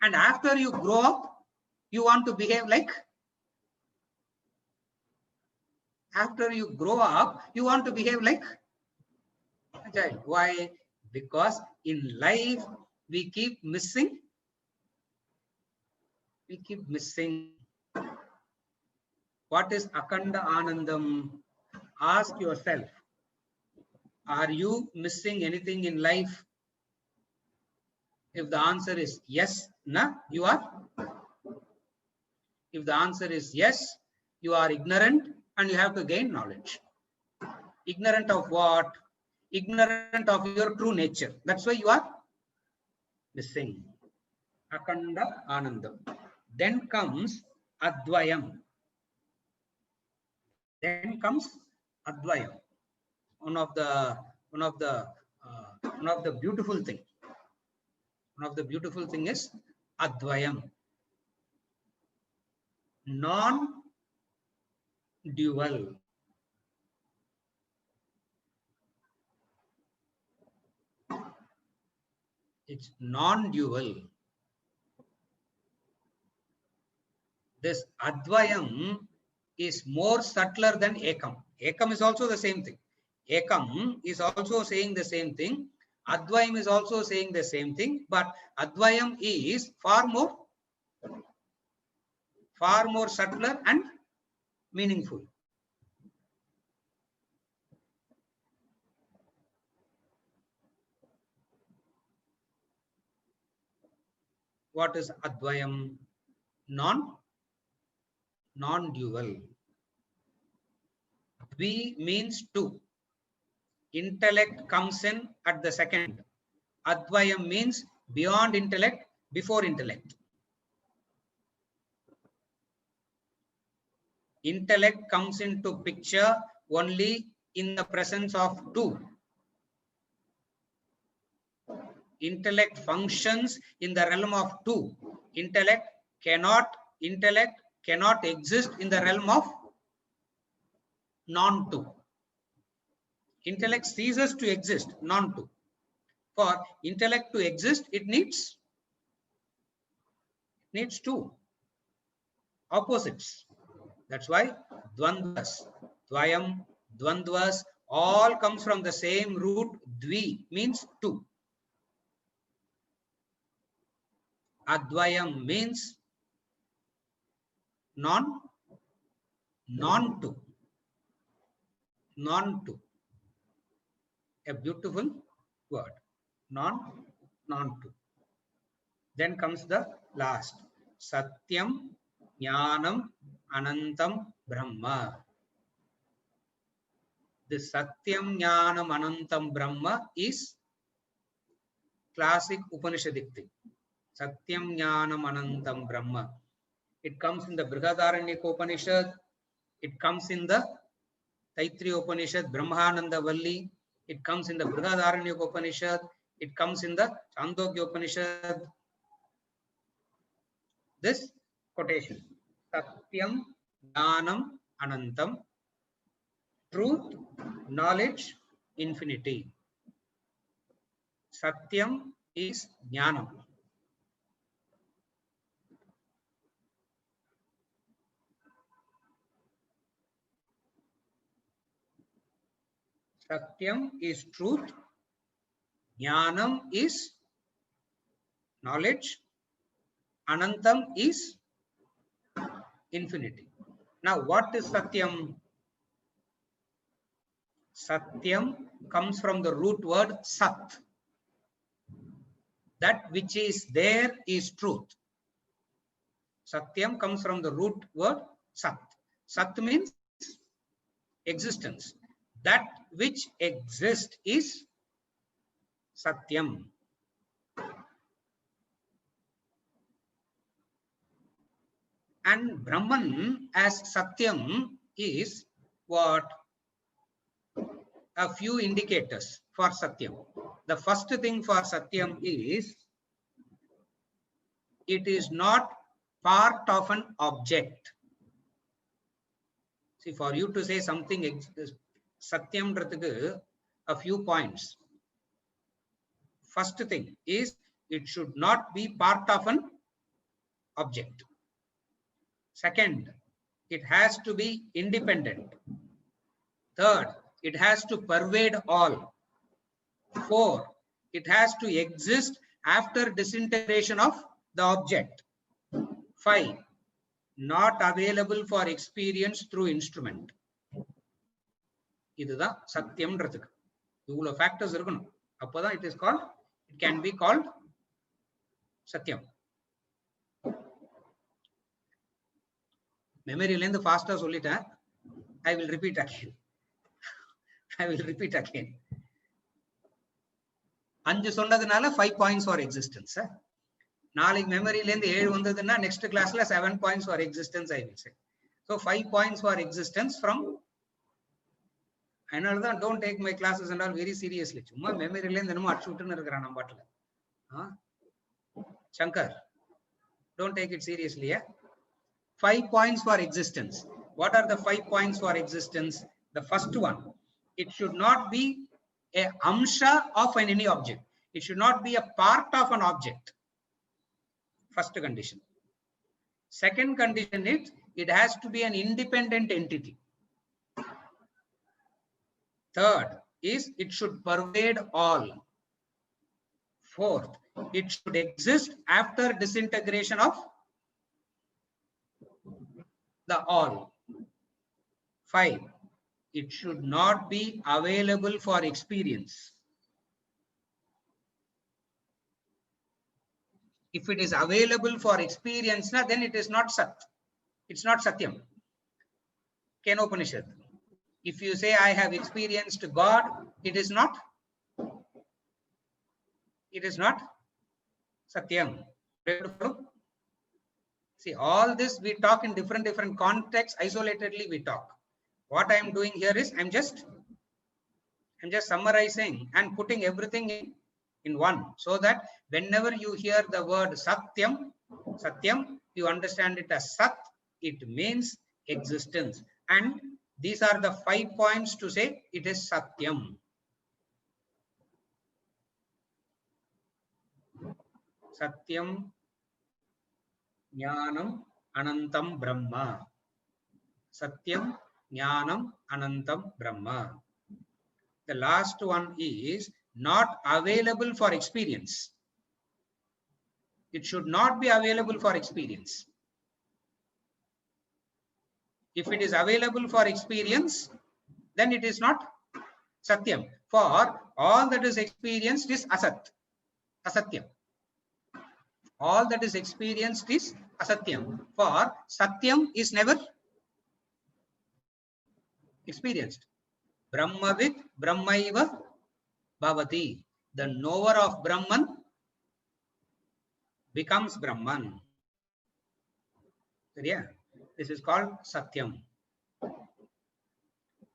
And after you grow up, you want to behave like. After you grow up, you want to behave like a child. Why? Because in life, we keep missing. What is Akanda Anandam? Ask yourself, are you missing anything in life? If the answer is yes, na, you are. If the answer is yes, you are ignorant and you have to gain knowledge. Ignorant of what? Ignorant of your true nature. That's why you are missing. Akanda Anandam. Then comes Advayam. Then comes Advayam. One of the beautiful thing. One of the beautiful thing is Advayam. Non-dual. It's non-dual. This Advayam is more subtler than Ekam. Ekam is also the same thing. Ekam is also saying the same thing. Advayam is also saying the same thing, but Advayam is far more subtler and meaningful. What is Advayam? Non-dual. Dvi means two. Intellect comes in at the second. Advayam means beyond intellect, before intellect. Intellect comes into picture only in the presence of two. Intellect functions in the realm of two. Intellect cannot exist in the realm of non-two. Intellect ceases to exist, non-two. For intellect to exist, it needs two opposites. That's why dvandvas, dvayam, dvandvas, all comes from the same root. Dvi means two. Advayam means non-two. Non-two. A beautiful word. Non-two. Then comes the last. Satyam, Jnanam, Anantam, Brahma. This Satyam, Jnanam, Anantam, Brahma is classic Upanishadic thing. Satyam, Jnanam, Anantam, Brahma. It comes in the Brihadaranyaka Upanishad. It comes in the Taittiriya Upanishad, Brahmananda Valli. It comes in the Brihadaranyaka Upanishad. It comes in the Chandogya Upanishad. This quotation, Satyam, Jnanam, Anantam, truth, knowledge, infinity. Satyam is Jnanam. Satyam is truth. Jnanam is knowledge. Anantam is infinity. Now, what is Satyam? Satyam comes from the root word Sat. That which is there is truth. Satyam comes from the root word Sat. Sat means existence. That which exists is Satyam. And Brahman as Satyam is what? A few indicators for Satyam. The first thing for Satyam is it is not part of an object. See, for you to say something Satyam, a few points. First thing is it should not be part of an object. Second, it has to be independent. Third, it has to pervade all. Four, it has to exist after disintegration of the object. 5, not available for experience through instrument. இதுதான் சத்தியம்ன்றதுக்கு இவ்வளவு factors இருக்கணும். அப்பதான் it is called, it can be called சத்தியம். மெமரியில இருந்து ஃபாஸ்டா சொல்லிட்டேன். I will repeat again. 5 சொன்னதுனால 5 points for existence. நாளைக்கு மெமரியில இருந்து 7 வந்ததுன்னா next classல 7 points for existence I will say. So 5 points for existence from. அதனாலதான் don't take my classes and all very seriously. சும்மா மெமரியில இருந்து என்னமோ அடிச்சு விட்டுன்னு இருக்கிறான் நம்ம பாட்டுல. Shankar, don't take it seriously. Yeah? 5 points for existence. What are the 5 points for existence? The first one, it should not be a amsha of any object. It should not be a part of an object. First condition. Second condition is it has to be an independent entity. Third is it should pervade all. Fourth, it should exist after disintegration of the all. 5, it should not be available for experience. If it is available for experience, then it is not Sat. It's not Satyam. Kenopanishad. If you say I have experienced God, it is not Satyam. See, all this we talk in different contexts. Isolatedly we talk. What I am doing here is I'm just summarizing and putting everything in one, so that whenever you hear the word Satyam, you understand it as Sat. It means existence, and these are the 5 points to say it is Satyam. Satyam, Jnanam, Anantam, Brahma. Satyam, Jnanam, Anantam, Brahma. The last one is not available for experience. It should not be available for experience. If it is available for experience, then it is not Satyam. For all that is experienced is Asatyam. All that is experienced is Asatyam. For Satyam is never experienced. Brahmavid Brahmaiva Bhavati. The knower of Brahman becomes Brahman. Yeah, this is called Satyam.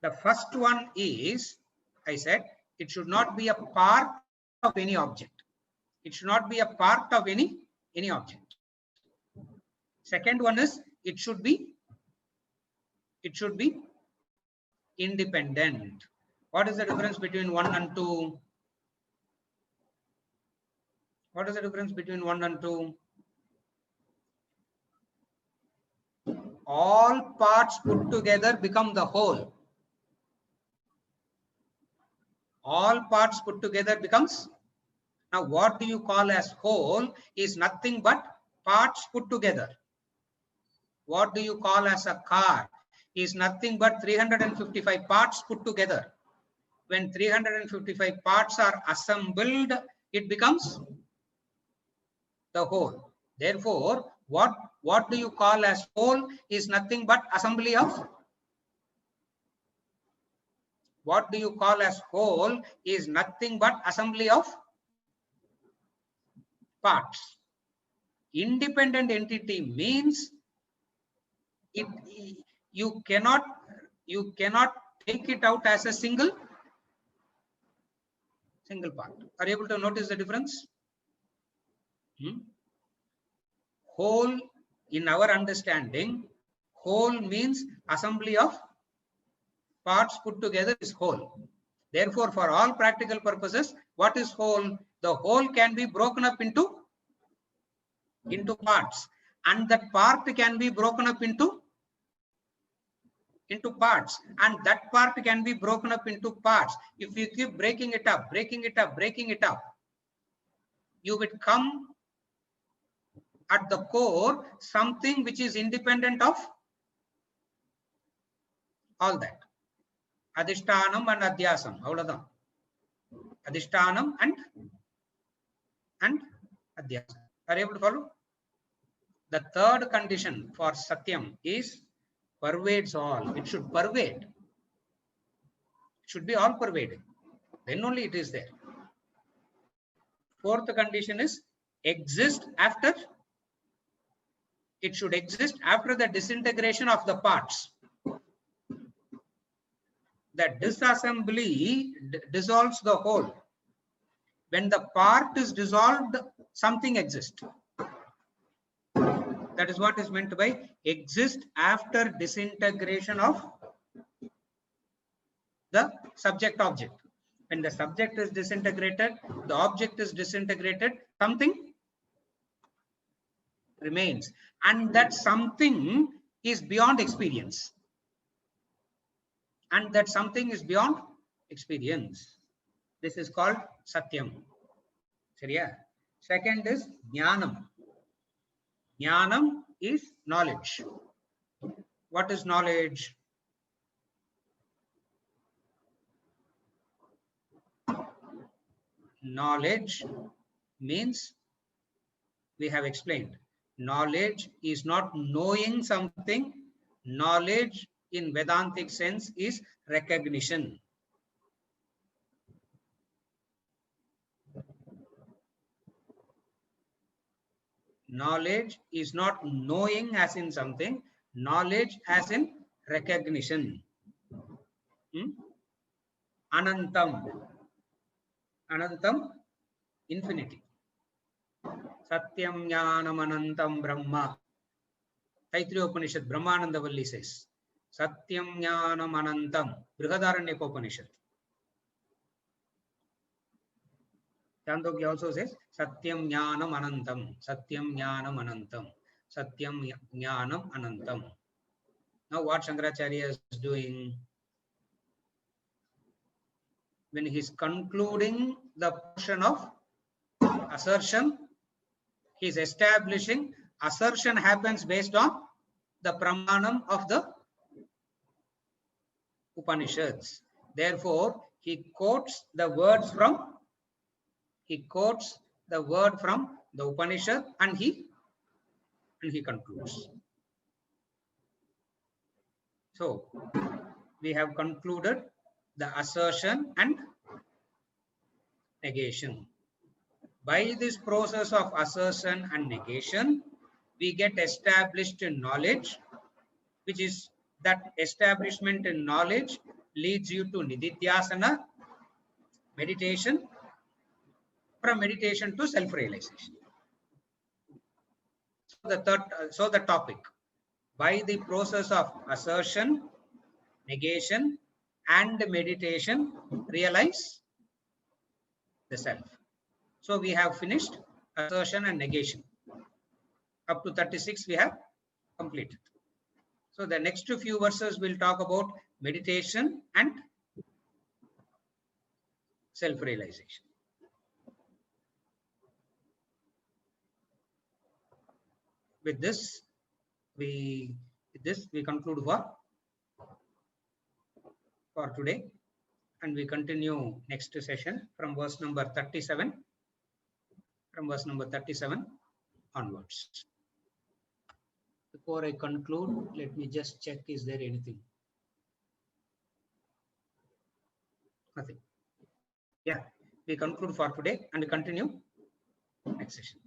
The first one is, I said, it should not be a part of any object. It should not be a part of any object. Second one is it should be independent. What is the difference between 1 and 2? What is the difference between 1 and 2? All parts put together become the whole. All parts put together becomes. Now, what do you call as whole is nothing but parts put together. What do you call as a car is nothing but 355 parts put together. When 355 parts are assembled, it becomes the whole. Therefore, what do you call as whole is nothing but assembly of. What do you call as whole is nothing but assembly of parts. Independent entity means you cannot take it out as a single part. Are you able to notice the difference? Whole, in our understanding, whole means assembly of parts put together is whole. Therefore, for all practical purposes, what is whole? The whole can be broken up into parts, and that part can be broken up into parts, and that part can be broken up into parts. If you keep breaking it up, you would come at the core something which is independent of all that. Adhishtanam and Adhyasam. Adhishtanam and Adhyasam. Are you able to follow? The third condition for Satyam is pervades all. It should pervade. It should be all pervading. Then only it is there. Fourth condition is exist after. It should exist after the disintegration of the parts. The disassembly dissolves the whole. When the part is dissolved, something exists. That is what is meant by exist after disintegration of the subject object. When the subject is disintegrated, the object is disintegrated, something remains. And that something is beyond experience. And that something is beyond experience. This is called Satyam. Seriya? Second is Jnanam. Jnanam is knowledge. What is knowledge? Knowledge means, we have explained, knowledge is not knowing something. Knowledge in Vedantic sense is recognition. Knowledge is not knowing as in something. Knowledge as in recognition. Anantam. Anantam, infinity. Satyam Jnanam Anantam Brahma. Taittiriya Upanishad, Brahmananda Valli says, Satyam Jnanam Anantam. Brihadaranyaka Upanishad. Chandogya also says, Satyam Jnanam Anantam. Satyam Jnanam Anantam. Satyam Jnanam Anantam. Now what Shankaracharya is doing? When he is concluding the portion of assertion, he is establishing assertion happens based on the pramanam of the Upanishads. Therefore, he quotes the words from the Upanishad and he concludes. So we have concluded the assertion and negation. By this process of assertion and negation, we get established in knowledge, which is that establishment in knowledge leads you to nididhyasana, meditation, from meditation to self-realization. So the topic, by the process of assertion, negation, and meditation, realize the self. So we have finished assertion and negation. Up to 36 we have completed. So the next few verses will talk about meditation and self-realization. With this, we conclude for today, and we continue next session from verse number 37. From verse number 37 onwards. Before I conclude, let me just check, is there anything? Nothing. Yeah, we conclude for today and continue next session.